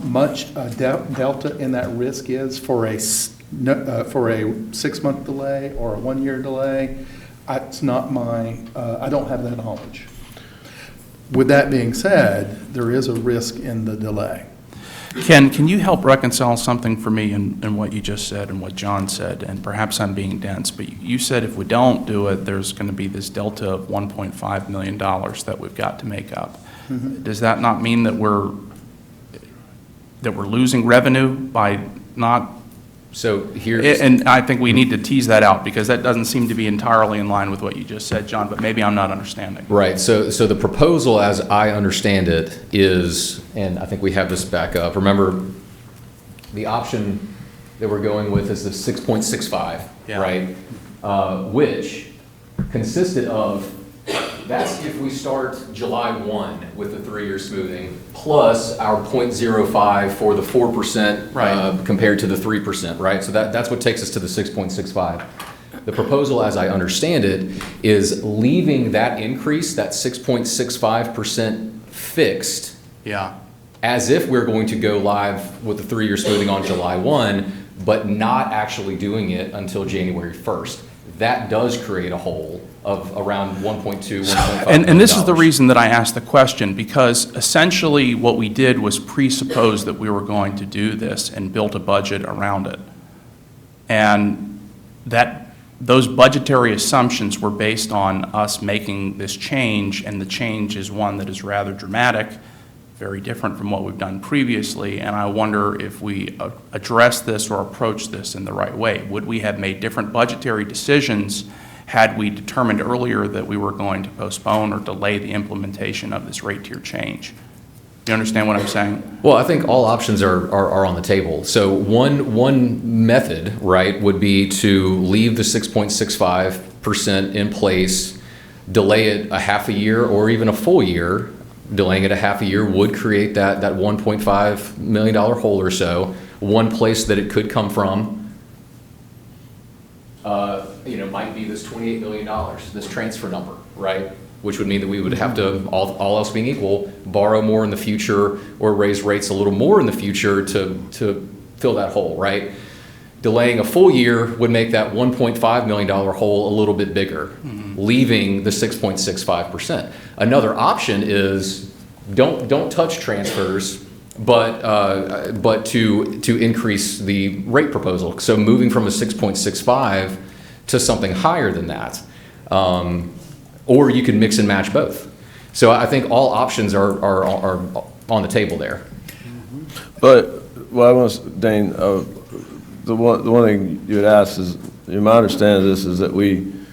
much delta in that risk is for a 6-month delay or a 1-year delay, it's not my, I don't have that knowledge. With that being said, there is a risk in the delay.
Ken, can you help reconcile something for me in what you just said and what John said? And perhaps I'm being dense, but you said if we don't do it, there's going to be this delta of $1.5 million that we've got to make up. Mm-hmm. Does that not mean that we're losing revenue by not?
So here's,
and I think we need to tease that out, because that doesn't seem to be entirely in line with what you just said, John, but maybe I'm not understanding.
Right. So the proposal, as I understand it, is, and I think we have this back up. Remember, the option that we're going with is the 6.65, yeah. Right? Which consisted of, that's if we start July 1 with the 3-year smoothing, plus our 0.05 for the 4%, right, compared to the 3%, right? So that's what takes us to the 6.65. The proposal, as I understand it, is leaving that increase, that 6.65% fixed,
yeah,
as if we're going to go live with the 3-year smoothing on July 1, but not actually doing it until January 1st. That does create a hole of around 1.2, 1.5
and this is the reason that I asked the question, because essentially what we did was presuppose that we were going to do this and built a budget around it. And those budgetary assumptions were based on us making this change, and the change is one that is rather dramatic, very different from what we've done previously, and I wonder if we address this or approach this in the right way. Would we have made different budgetary decisions had we determined earlier that we were going to postpone or delay the implementation of this rate tier change? Do you understand what I'm saying?
Well, I think all options are on the table. So one method, right, would be to leave the 6.65% in place, delay it a half a year or even a full year. Delaying it a half a year would create that $1.5 million hole or so. One place that it could come from might be this $28 million, this transfer number, right? Which would mean that we would have to, all else being equal, borrow more in the future or raise rates a little more in the future to fill that hole, right? Delaying a full year would make that $1.5 million hole a little bit bigger, leaving the 6.65%. Another option is don't touch transfers, but to increase the rate proposal. So moving from a 6.65 to something higher than that. Or you can mix and match both. So I think all options are on the table there.
But, well, I want to, Dane, the one thing you had asked is, my understanding of this is that and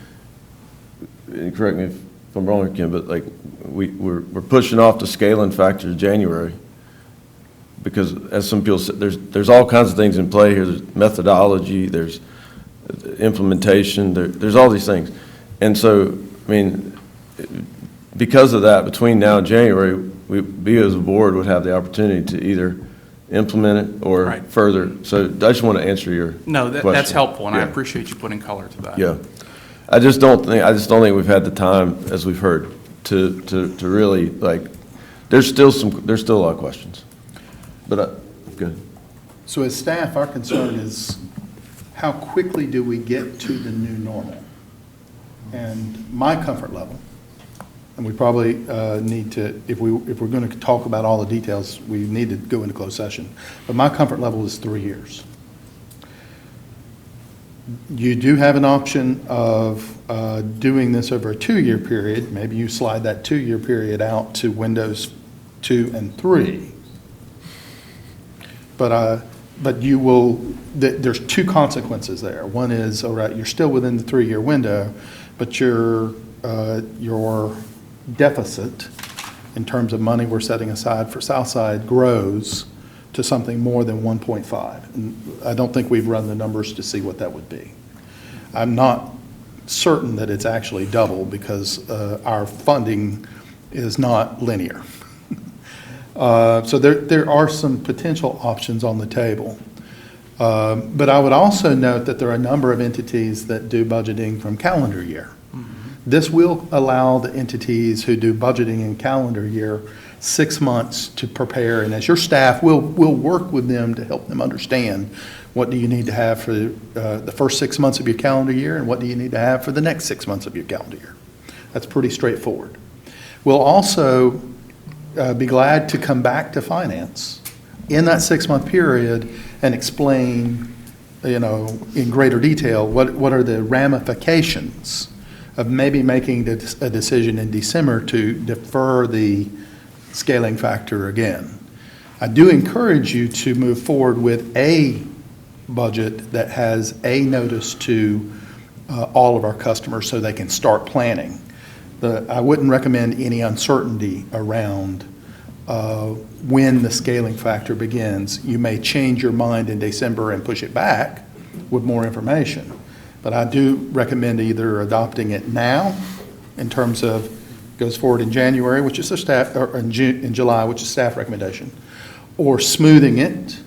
correct me if I'm wrong, Ken, but like, we're pushing off the scaling factor to January. Because as some people said, there's all kinds of things in play here. There's methodology, there's implementation, there's all these things. And so, I mean, because of that, between now and January, we as a board would have the opportunity to either implement it or further. So I just want to answer your question.
That's helpful, and I
Yeah.
appreciate you putting color to that.
Yeah. I just don't think we've had the time, as we've heard, to really, like, there's still a lot of questions. But, good.
So as staff, our concern is how quickly do we get to the new normal? And my comfort level, and we probably need to, if we're going to talk about all the details, we need to go into closed session. But my comfort level is 3 years. You do have an option of doing this over a 2-year period. Maybe you slide that 2-year period out to Windows 2 and 3. But you will, there's 2 consequences there. One is, all right, you're still within the 3-year window, but your deficit in terms of money we're setting aside for Southside grows to something more than 1.5. And I don't think we've run the numbers to see what that would be. I'm not certain that it's actually double because our funding is not linear. So there are some potential options on the table. But I would also note that there are a number of entities that do budgeting from calendar year. This will allow the entities who do budgeting in calendar year 6 months to prepare, and as your staff, we'll work with them to help them understand what do you need to have for the first 6 months of your calendar year and what do you need to have for the next 6 months of your calendar year. That's pretty straightforward. We'll also be glad to come back to finance in that 6-month period and explain, in greater detail, what are the ramifications of maybe making a decision in December to defer the scaling factor again. I do encourage you to move forward with a budget that has a notice to all of our customers so they can start planning. I wouldn't recommend any uncertainty around when the scaling factor begins. You may change your mind in December and push it back with more information. But I do recommend either adopting it now in terms of goes forward in January, which is a staff, or in July, which is staff recommendation, or smoothing it,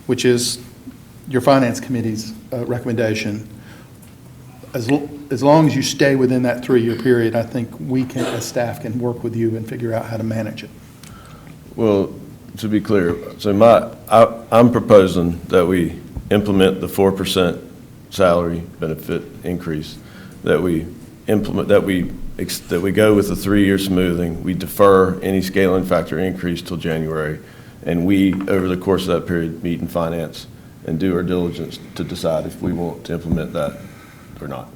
which is your finance committee's recommendation. As long as you stay within that 3-year period, I think we can, as staff, can work with you and figure out how to manage it.
Well, to be clear, so I'm proposing that we implement the 4% salary benefit increase, that we implement, that we go with the 3-year smoothing, we defer any scaling factor increase till January, and we, over the course of that period, meet in finance and do our diligence to decide if we want to implement that or not.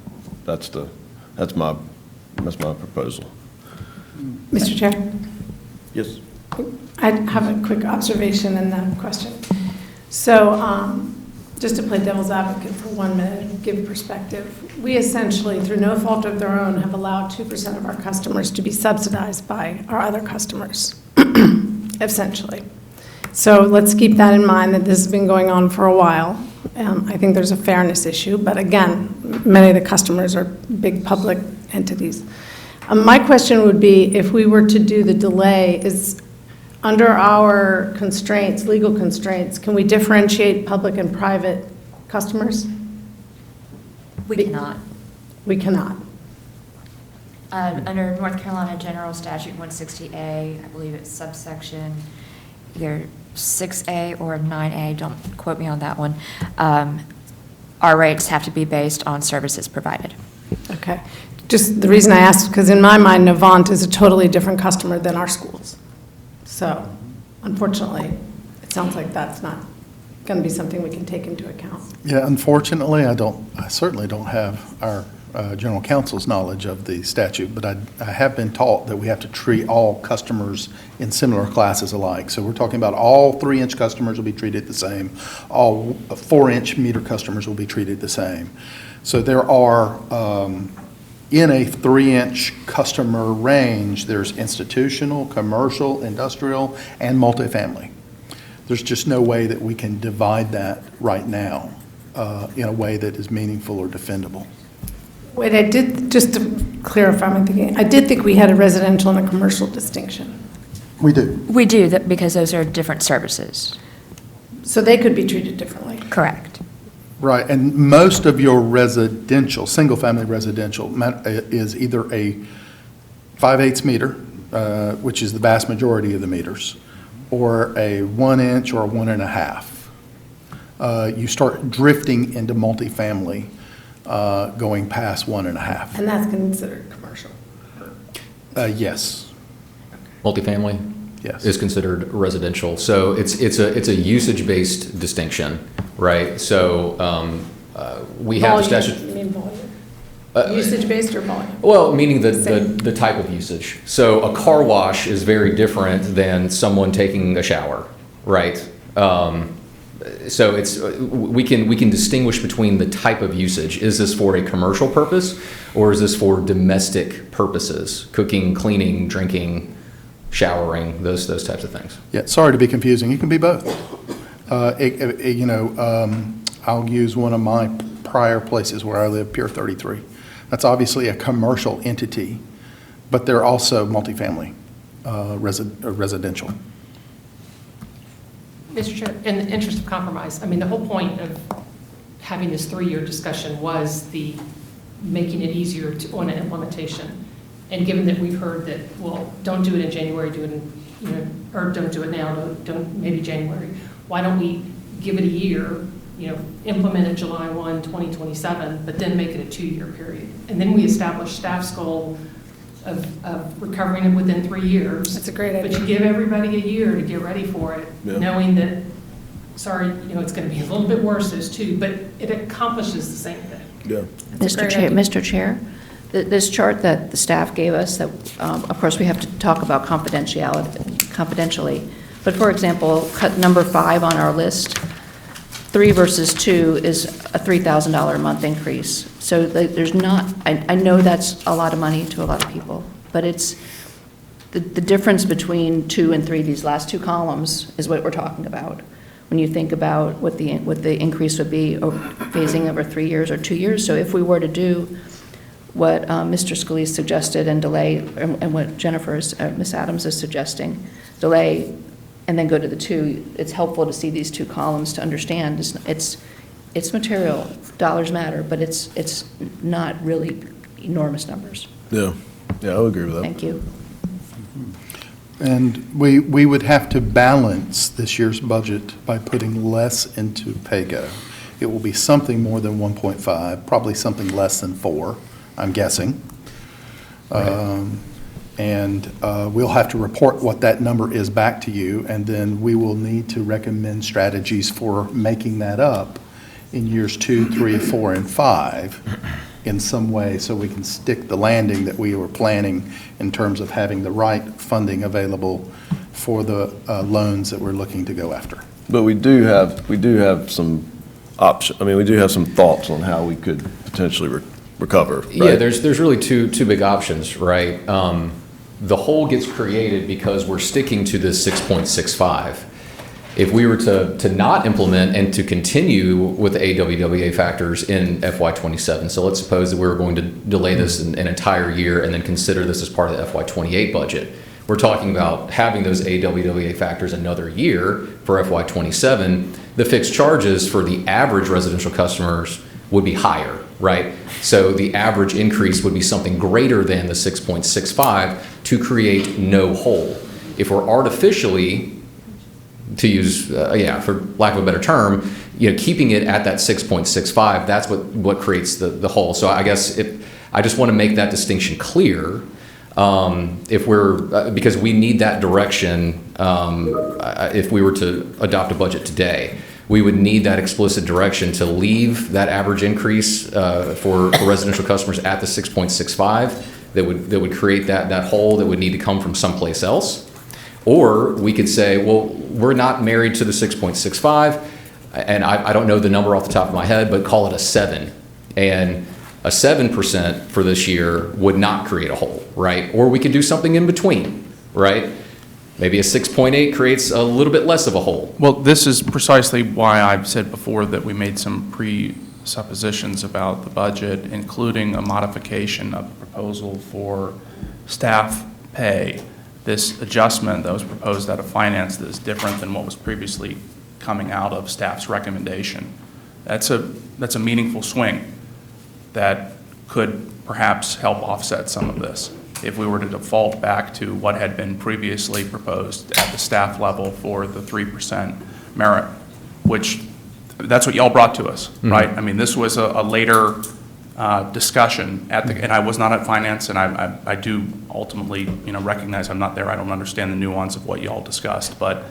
That's my proposal.
Mr. Chair?
Yes.
I have a quick observation and then a question. So just to play devil's advocate for 1 minute and give perspective, we essentially, through no fault of their own, have allowed 2% of our customers to be subsidized by our other customers, essentially. So let's keep that in mind, that this has been going on for a while. I think there's a fairness issue, but again, many of the customers are big public entities. My question would be, if we were to do the delay, is under our constraints, legal constraints, can we differentiate public and private customers?
We cannot.
We cannot.
Under North Carolina General Statute 160A, I believe it's subsection either 6A or 9A, don't quote me on that one, our rates have to be based on services provided.
Okay. Just the reason I asked, because in my mind, Novant is a totally different customer than our schools. So unfortunately, it sounds like that's not going to be something we can take into account.
Yeah, unfortunately, I certainly don't have our general counsel's knowledge of the statute, but I have been taught that we have to treat all customers in similar classes alike. So we're talking about all 3-inch customers will be treated the same. All 4-inch meter customers will be treated the same. So there are, in a 3-inch customer range, there's institutional, commercial, industrial, and multifamily. There's just no way that we can divide that right now in a way that is meaningful or defendable.
Wait, I did, just to clarify my thinking, I did think we had a residential and a commercial distinction.
We do.
We do, because those are different services.
So they could be treated differently.
Correct.
Right, and most of your residential, single-family residential is either a 5/8 meter, which is the vast majority of the meters, or a 1-inch or a 1.5. You start drifting into multifamily going past 1.5.
And that's considered commercial.
Yes.
Multifamily?
Yes.
Is considered residential. So it's a usage-based distinction, right? So we have the statute.
You mean volume? Usage-based or volume?
Well, meaning the type of usage. So a car wash is very different than someone taking a shower, right? So we can distinguish between the type of usage. Is this for a commercial purpose, or is this for domestic purposes? Cooking, cleaning, drinking, showering, those types of things.
Yeah, sorry to be confusing. You can be both. I'll use one of my prior places where I live, Pier 33. That's obviously a commercial entity, but they're also multifamily, residential.
Mr. Chair, in the interest of compromise, I mean, the whole point of having this 3-year discussion was the making it easier on an implementation. And given that we've heard that, well, don't do it in January, do it in, or don't do it now, don't maybe January. Why don't we give it a year, implement it July 1, 2027, but then make it a 2-year period? And then we establish staff's goal of recovering it within 3 years.
That's a great idea.
But you give everybody a year to get ready for it, knowing that, sorry, it's going to be a little bit worse as too, but it accomplishes the same thing.
Yeah.
Mr. Chair, this chart that the staff gave us, that of course we have to talk about confidentially, but for example, cut number 5 on our list, 3 versus 2 is a $3,000 a month increase. So there's not, I know that's a lot of money to a lot of people, but it's the difference between 2 and 3, these last 2 columns, is what we're talking about. When you think about what the increase would be phasing over 3 years or 2 years. So if we were to do what Mr. Scalise suggested and delay, and what Ms. Adams is suggesting, delay and then go to the 2, it's helpful to see these 2 columns to understand. It's material, dollars matter, but it's not really enormous numbers.
Yeah, I would agree with that.
Thank you.
And we would have to balance this year's budget by putting less into PAYGO. It will be something more than 1.5, probably something less than 4, I'm guessing.
Right.
And we'll have to report what that number is back to you, and then we will need to recommend strategies for making that up in years 2, 3, 4, and 5 in some way, so we can stick the landing that we were planning in terms of having the right funding available for the loans that we're looking to go after.
But we do have some option. I mean, we do have some thoughts on how we could potentially recover. Right?
Yeah, there's really two big options, right? The hole gets created because we're sticking to this 6.65. If we were to not implement and to continue with the AWWA factors in FY27, so let's suppose that we were going to delay this an entire year and then consider this as part of the FY28 budget. We're talking about having those AWWA factors another year for FY27. The fixed charges for the average residential customers would be higher, right? So the average increase would be something greater than the 6.65 to create no hole. If we're artificially, to use, for lack of a better term, keeping it at that 6.65, that's what creates the hole. So I guess I just want to make that distinction clear. Because we need that direction, if we were to adopt a budget today, we would need that explicit direction to leave that average increase for residential customers at the 6.65 that would create that hole that would need to come from someplace else. Or we could say, well, we're not married to the 6.65, and I don't know the number off the top of my head, but call it a 7. And a 7% for this year would not create a hole, right? Or we could do something in between, right? Maybe a 6.8 creates a little bit less of a hole.
Well, this is precisely why I've said before that we made some presuppositions about the budget, including a modification of the proposal for staff pay. This adjustment that was proposed out of finance that is different than what was previously coming out of staff's recommendation. That's a meaningful swing that could perhaps help offset some of this if we were to default back to what had been previously proposed at the staff level for the 3% merit, which that's what y'all brought to us, right? I mean, this was a later discussion and I was not at finance, and I do ultimately, recognize I'm not there. I don't understand the nuance of what y'all discussed, but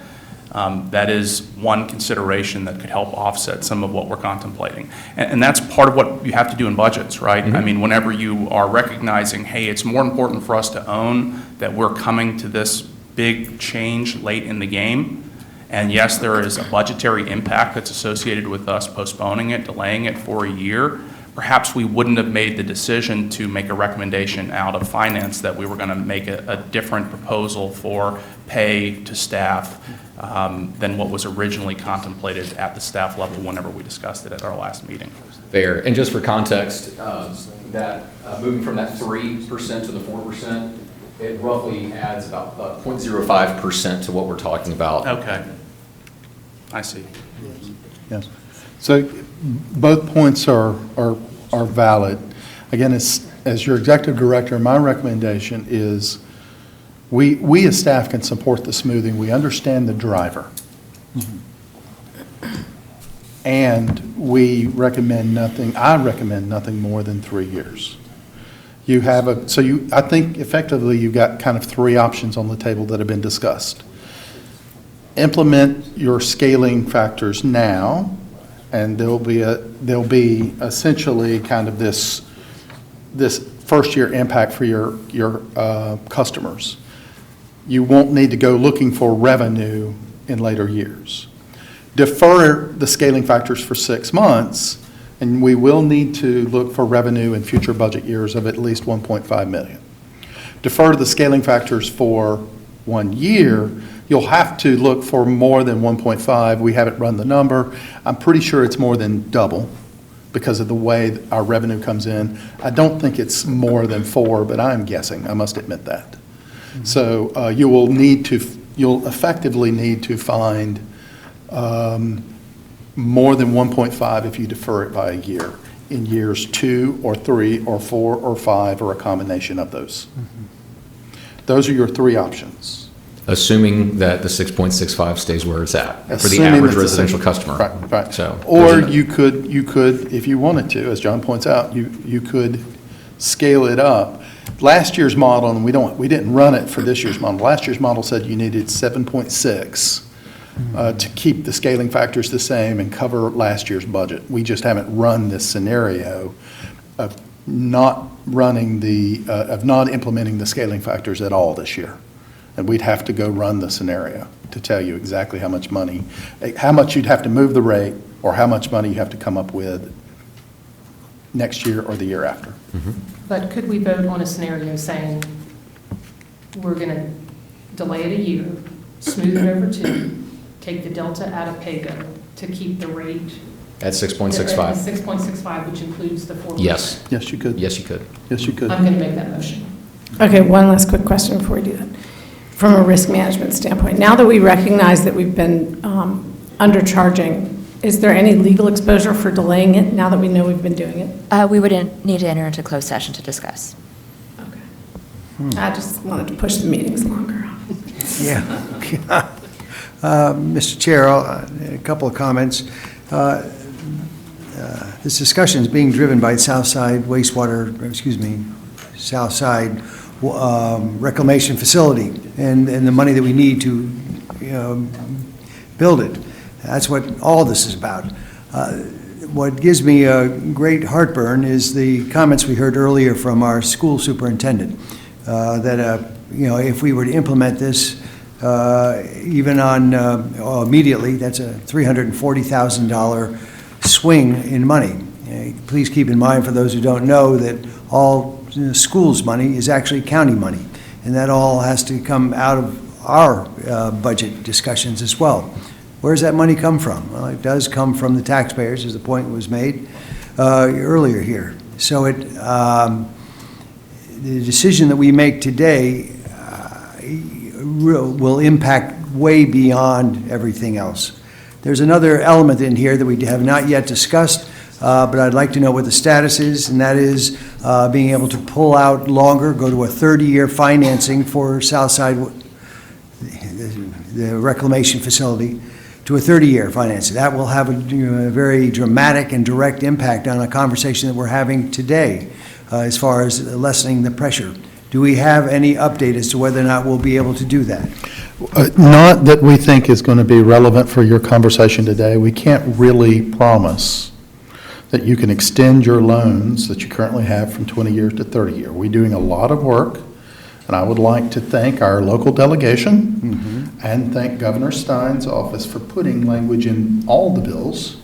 that is one consideration that could help offset some of what we're contemplating. And that's part of what you have to do in budgets, right? I mean, whenever you are recognizing, hey, it's more important for us to own that we're coming to this big change late in the game. And yes, there is a budgetary impact that's associated with us postponing it, delaying it for a year. Perhaps we wouldn't have made the decision to make a recommendation out of finance that we were going to make a different proposal for pay to staff than what was originally contemplated at the staff level whenever we discussed it at our last meeting.
Fair. And just for context, that moving from that 3% to the 4%, it roughly adds about 0.05% to what we're talking about.
Okay. I see.
Yes. So both points are valid. Again, as your executive director, my recommendation is we as staff can support the smoothing. We understand the driver. And I recommend nothing more than 3 years. I think effectively you've got kind of 3 options on the table that have been discussed. Implement your scaling factors now, and there'll be essentially kind of this first year impact for your customers. You won't need to go looking for revenue in later years. Defer the scaling factors for 6 months, and we will need to look for revenue in future budget years of at least $1.5 million. Defer the scaling factors for 1 year, you'll have to look for more than 1.5. We haven't run the number. I'm pretty sure it's more than double because of the way our revenue comes in. I don't think it's more than 4, but I'm guessing. I must admit that. So you'll effectively need to find more than 1.5 if you defer it by a year in years 2 or 3 or 4 or 5 or a combination of those. Those are your 3 options.
Assuming that the 6.65 stays where it's at for the average residential customer.
Right.
So,
or you could, if you wanted to, as John points out, you could scale it up. Last year's model, and we didn't run it for this year's model. Last year's model said you needed 7.6 to keep the scaling factors the same and cover last year's budget. We just haven't run this scenario of not implementing the scaling factors at all this year. And we'd have to go run the scenario to tell you exactly how much you'd have to move the rate or how much money you have to come up with next year or the year after.
But could we vote on a scenario saying we're going to delay it a year, smooth it over 2, take the delta out of PAYGO to keep the rate
at 6.65?
At 6.65, which includes the 4%?
Yes.
Yes, you could.
Yes, you could.
Yes, you could.
I'm going to make that motion.
Okay, one last quick question before we do that. From a risk management standpoint, now that we recognize that we've been undercharging Is there any legal exposure for delaying it now that we know we've been doing it?
We would need to enter into closed session to discuss.
I just wanted to push the meetings longer.
Yeah. Mr. Chair, a couple of comments. This discussion is being driven by Southside Southside Reclamation Facility and the money that we need to build it. That's what all this is about. What gives me a great heartburn is the comments we heard earlier from our school superintendent, that if we were to implement this, even on immediately, that's a $340,000 swing in money. Please keep in mind, for those who don't know, that all schools' money is actually county money, and that all has to come out of our budget discussions as well. Where does that money come from? Well, it does come from the taxpayers, as the point was made earlier here. So the decision that we make today will impact way beyond everything else. There's another element in here that we have not yet discussed, but I'd like to know what the status is, and that is being able to pull out longer, go to a 30-year financing for Southside, the reclamation facility, to a 30-year financing. That will have a very dramatic and direct impact on a conversation that we're having today as far as lessening the pressure. Do we have any update as to whether or not we'll be able to do that?
Not that we think is going to be relevant for your conversation today. We can't really promise that you can extend your loans that you currently have from 20 years to 30 years. We're doing a lot of work, and I would like to thank our local delegation and thank Governor Stein's office for putting language in all the bills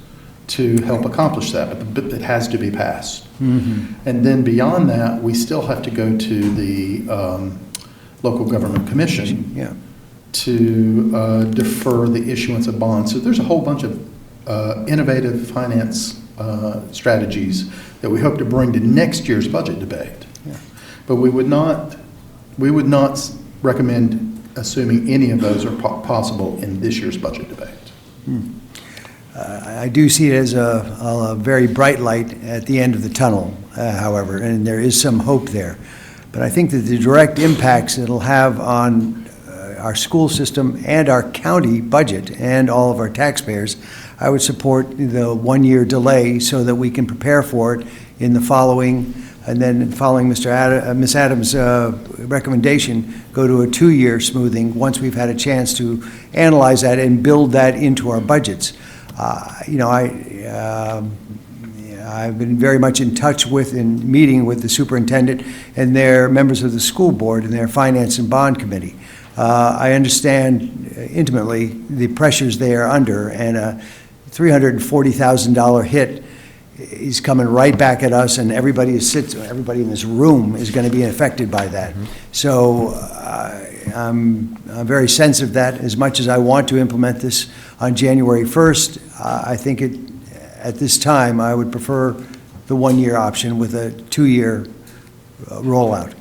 to help accomplish that, but it has to be passed. And then beyond that, we still have to go to the local government commission to defer the issuance of bonds. So there's a whole bunch of innovative finance strategies that we hope to bring to next year's budget debate. But we would not recommend assuming any of those are possible in this year's budget debate.
I do see it as a very bright light at the end of the tunnel, however, and there is some hope there. But I think that the direct impacts it'll have on our school system and our county budget and all of our taxpayers, I would support the one-year delay so that we can prepare for it in the following, and then following Ms. Adams' recommendation, go to a 2-year smoothing once we've had a chance to analyze that and build that into our budgets. I've been very much in touch with and meeting with the superintendent and their members of the school board and their finance and bond committee. I understand intimately the pressures they are under, and a $340,000 hit is coming right back at us, and everybody in this room is going to be affected by that. So I'm very sensitive that as much as I want to implement this on January 1st, I think at this time I would prefer the one-year option with a 2-year rollout.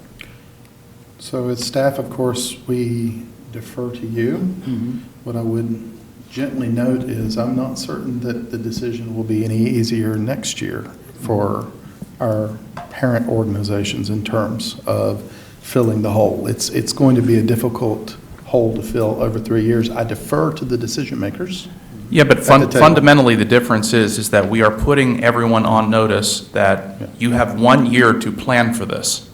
So as staff, of course, we defer to you. What I would gently note is I'm not certain that the decision will be any easier next year for our parent organizations in terms of filling the hole. It's going to be a difficult hole to fill over 3 years. I defer to the decision makers.
Yeah, but fundamentally, the difference is that we are putting everyone on notice that you have 1 year to plan for this.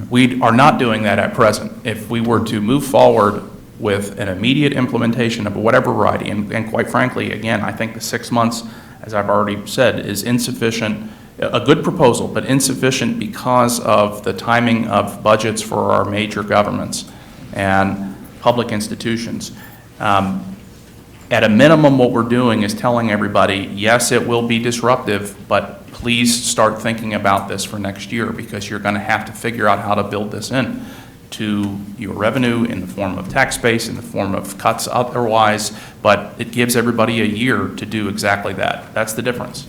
We are not doing that at present. If we were to move forward with an immediate implementation of whatever variety, and quite frankly, again, I think the 6 months, as I've already said, is insufficient, a good proposal, but insufficient because of the timing of budgets for our major governments and public institutions. At a minimum, what we're doing is telling everybody, yes, it will be disruptive, but please start thinking about this for next year, because you're going to have to figure out how to build this in to your revenue in the form of tax base, in the form of cuts otherwise, but it gives everybody a year to do exactly that. That's the difference.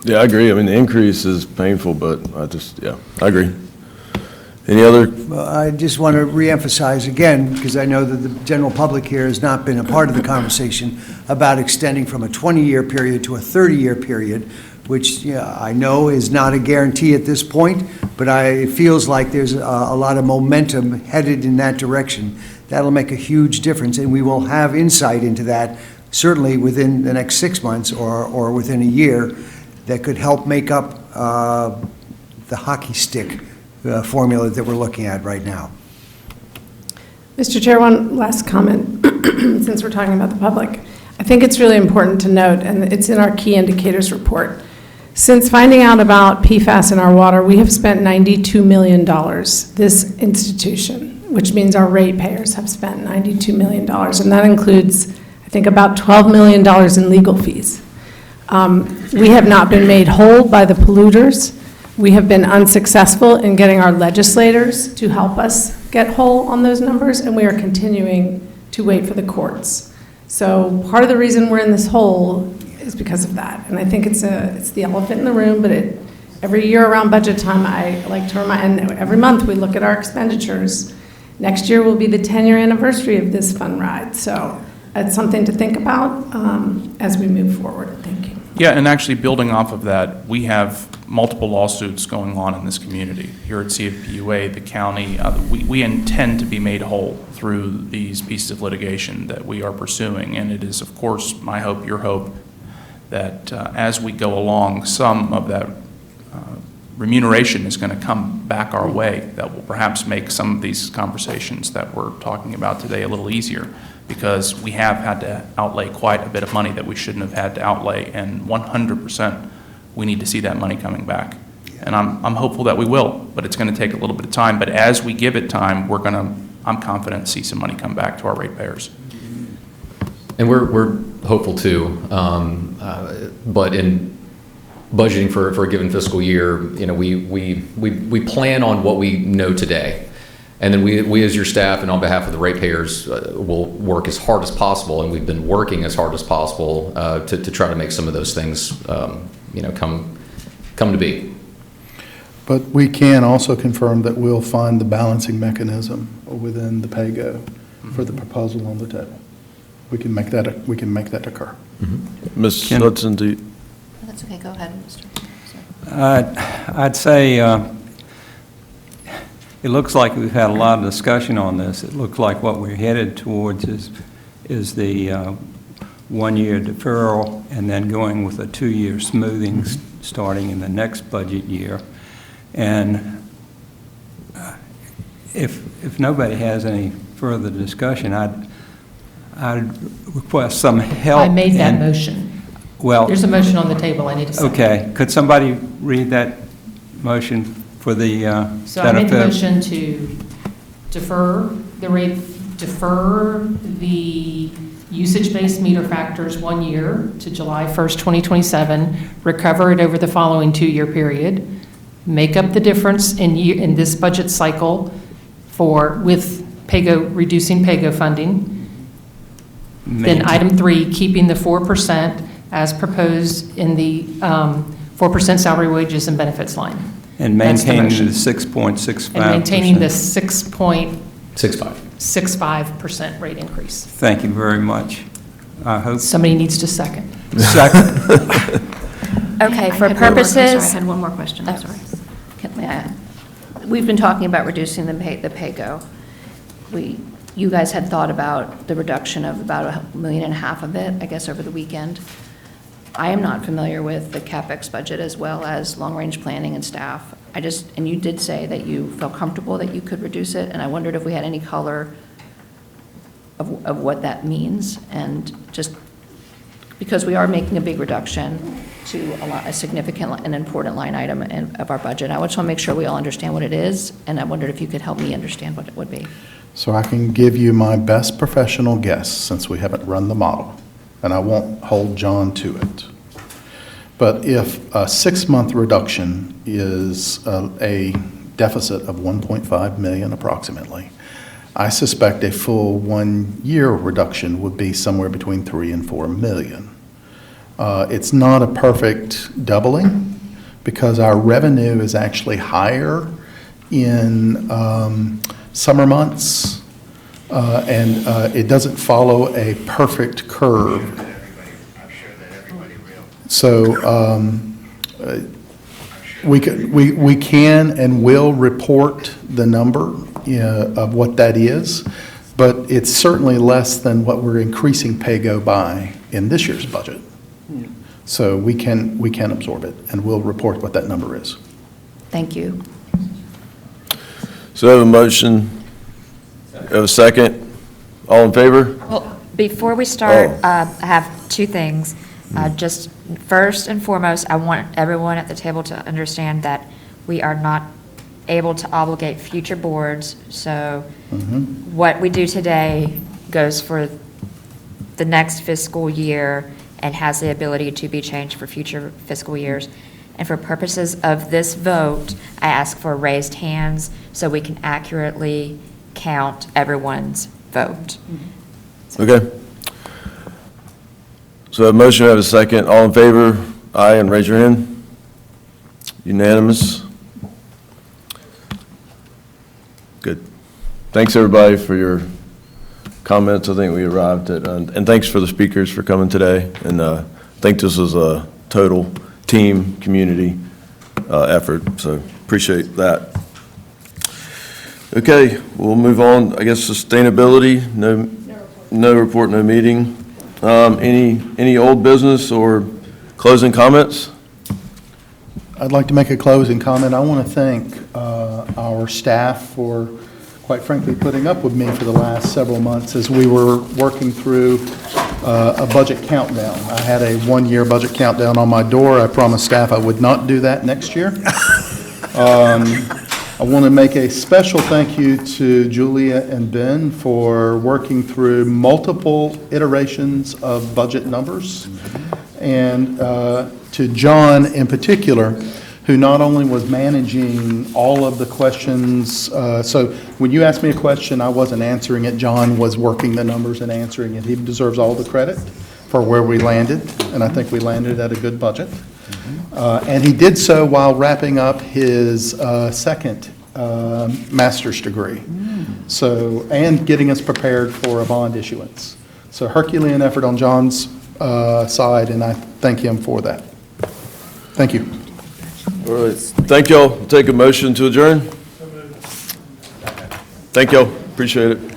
Yeah, I agree. I mean, the increase is painful, but I agree. Any other?
Well, I just want to reemphasize again, because I know that the general public here has not been a part of the conversation about extending from a 20-year period to a 30-year period, which I know is not a guarantee at this point, but it feels like there's a lot of momentum headed in that direction. That'll make a huge difference, and we will have insight into that certainly within the next 6 months or within a year that could help make up the hockey stick formula that we're looking at right now.
Mr. Chair, one last comment, since we're talking about the public. I think it's really important to note, and it's in our key indicators report, since finding out about PFAS in our water, we have spent $92 million, this institution, which means our ratepayers have spent $92 million, and that includes, I think, about $12 million in legal fees. We have not been made whole by the polluters. We have been unsuccessful in getting our legislators to help us get whole on those numbers, and we are continuing to wait for the courts. So part of the reason we're in this hole is because of that. And I think it's the elephant in the room, but every year around budget time, I like to remind, and every month we look at our expenditures. Next year will be the 10-year anniversary of this fun ride. So it's something to think about as we move forward. Thank you.
Yeah, and actually building off of that, we have multiple lawsuits going on in this community. Here at CFPUA, the county, we intend to be made whole through these pieces of litigation that we are pursuing. And it is, of course, my hope, your hope, that as we go along, some of that remuneration is going to come back our way that will perhaps make some of these conversations that we're talking about today a little easier, because we have had to outlay quite a bit of money that we shouldn't have had to outlay, and 100% we need to see that money coming back. And I'm hopeful that we will, but it's going to take a little bit of time. But as we give it time, I'm confident to see some money come back to our ratepayers.
And we're hopeful too, but in budgeting for a given fiscal year, we plan on what we know today. And then we as your staff and on behalf of the ratepayers will work as hard as possible, and we've been working as hard as possible to try to make some of those things come to be.
But we can also confirm that we'll find the balancing mechanism within the PAYGO for the proposal on the table. We can make that occur.
Ms. Hudson, do you?
That's okay, go ahead, Mr.
I'd say it looks like we've had a lot of discussion on this. It looks like what we're headed towards is the 1-year deferral and then going with a 2-year smoothing starting in the next budget year. And if nobody has any further discussion, I'd request some help.
I made that motion.
Well,
There's a motion on the table, I need to second.
okay. Could somebody read that motion for the
So I made the
benefit?
motion to defer the usage-based meter factors 1 year to July 1st, 2027, recover it over the following 2-year period, make up the difference in this budget cycle with reducing PAYGO funding. Then item 3, keeping the 4% as proposed in the 4% salary, wages, and benefits line.
And
That's the
maintaining the
motion.
6.65%.
And maintaining the 6.65%
6.5%
rate increase.
Thank you very much. I hope.
Somebody needs to second.
Second.
Okay,
I
for
had one more- I'm sorry,
purposes.
I had one more question, I'm
Oh.
sorry. May I? We've been talking about reducing the PAYGO. You guys had thought about the reduction of about $1.5 million of it, I guess, over the weekend. I am not familiar with the CapEx budget as well as long-range planning and staff. And you did say that you felt comfortable that you could reduce it, and I wondered if we had any color of what that means, and just because we are making a big reduction to a significant and important line item of our budget. I just want to make sure we all understand what it is, and I wondered if you could help me understand what it would be.
So I can give you my best professional guess, since we haven't run the model, and I won't hold John to it. But if a 6-month reduction is a deficit of 1.5 million approximately, I suspect a full 1-year reduction would be somewhere between 3 and 4 million. It's not a perfect doubling because our revenue is actually higher in summer months, and it doesn't follow a perfect curve. So we can and will report the number of what that is, but it's certainly less than what we're increasing pay-go by in this year's budget. So we can absorb it, and we'll report what that number is.
Thank you.
So I have a motion, I have a second. All in favor?
Well, before we start,
Oh.
I have two things. Just first and foremost, I want everyone at the table to understand that we are not able to obligate future boards. So what we do today goes for the next fiscal year and has the ability to be changed for future fiscal years. And for purposes of this vote, I ask for raised hands so we can accurately count everyone's vote.
Okay. So a motion, I have a second. All in favor? Aye, and raise your hand. Unanimous. Good. Thanks, everybody, for your comments. I think we arrived at, and thanks for the speakers for coming today. And I think this was a total team, community effort, so appreciate that. Okay, we'll move on. I guess sustainability, no report, no meeting. Any old business or closing comments?
I'd like to make a closing comment. I want to thank our staff for, quite frankly, putting up with me for the last several months as we were working through a budget countdown. I had a one-year budget countdown on my door. I promised staff I would not do that next year. I want to make a special thank you to Julia and Ben for working through multiple iterations of budget numbers, and to John in particular, who not only was managing all of the questions. So when you asked me a question, I wasn't answering it. John was working the numbers and answering it. He deserves all the credit for where we landed, and I think we landed at a good budget. And he did so while wrapping up his second master's degree. So, and getting us prepared for a bond issuance. So Herculean effort on John's side, and I thank him for that. Thank you.
All right, thank y'all. Take a motion to adjourn. Thank y'all, appreciate it.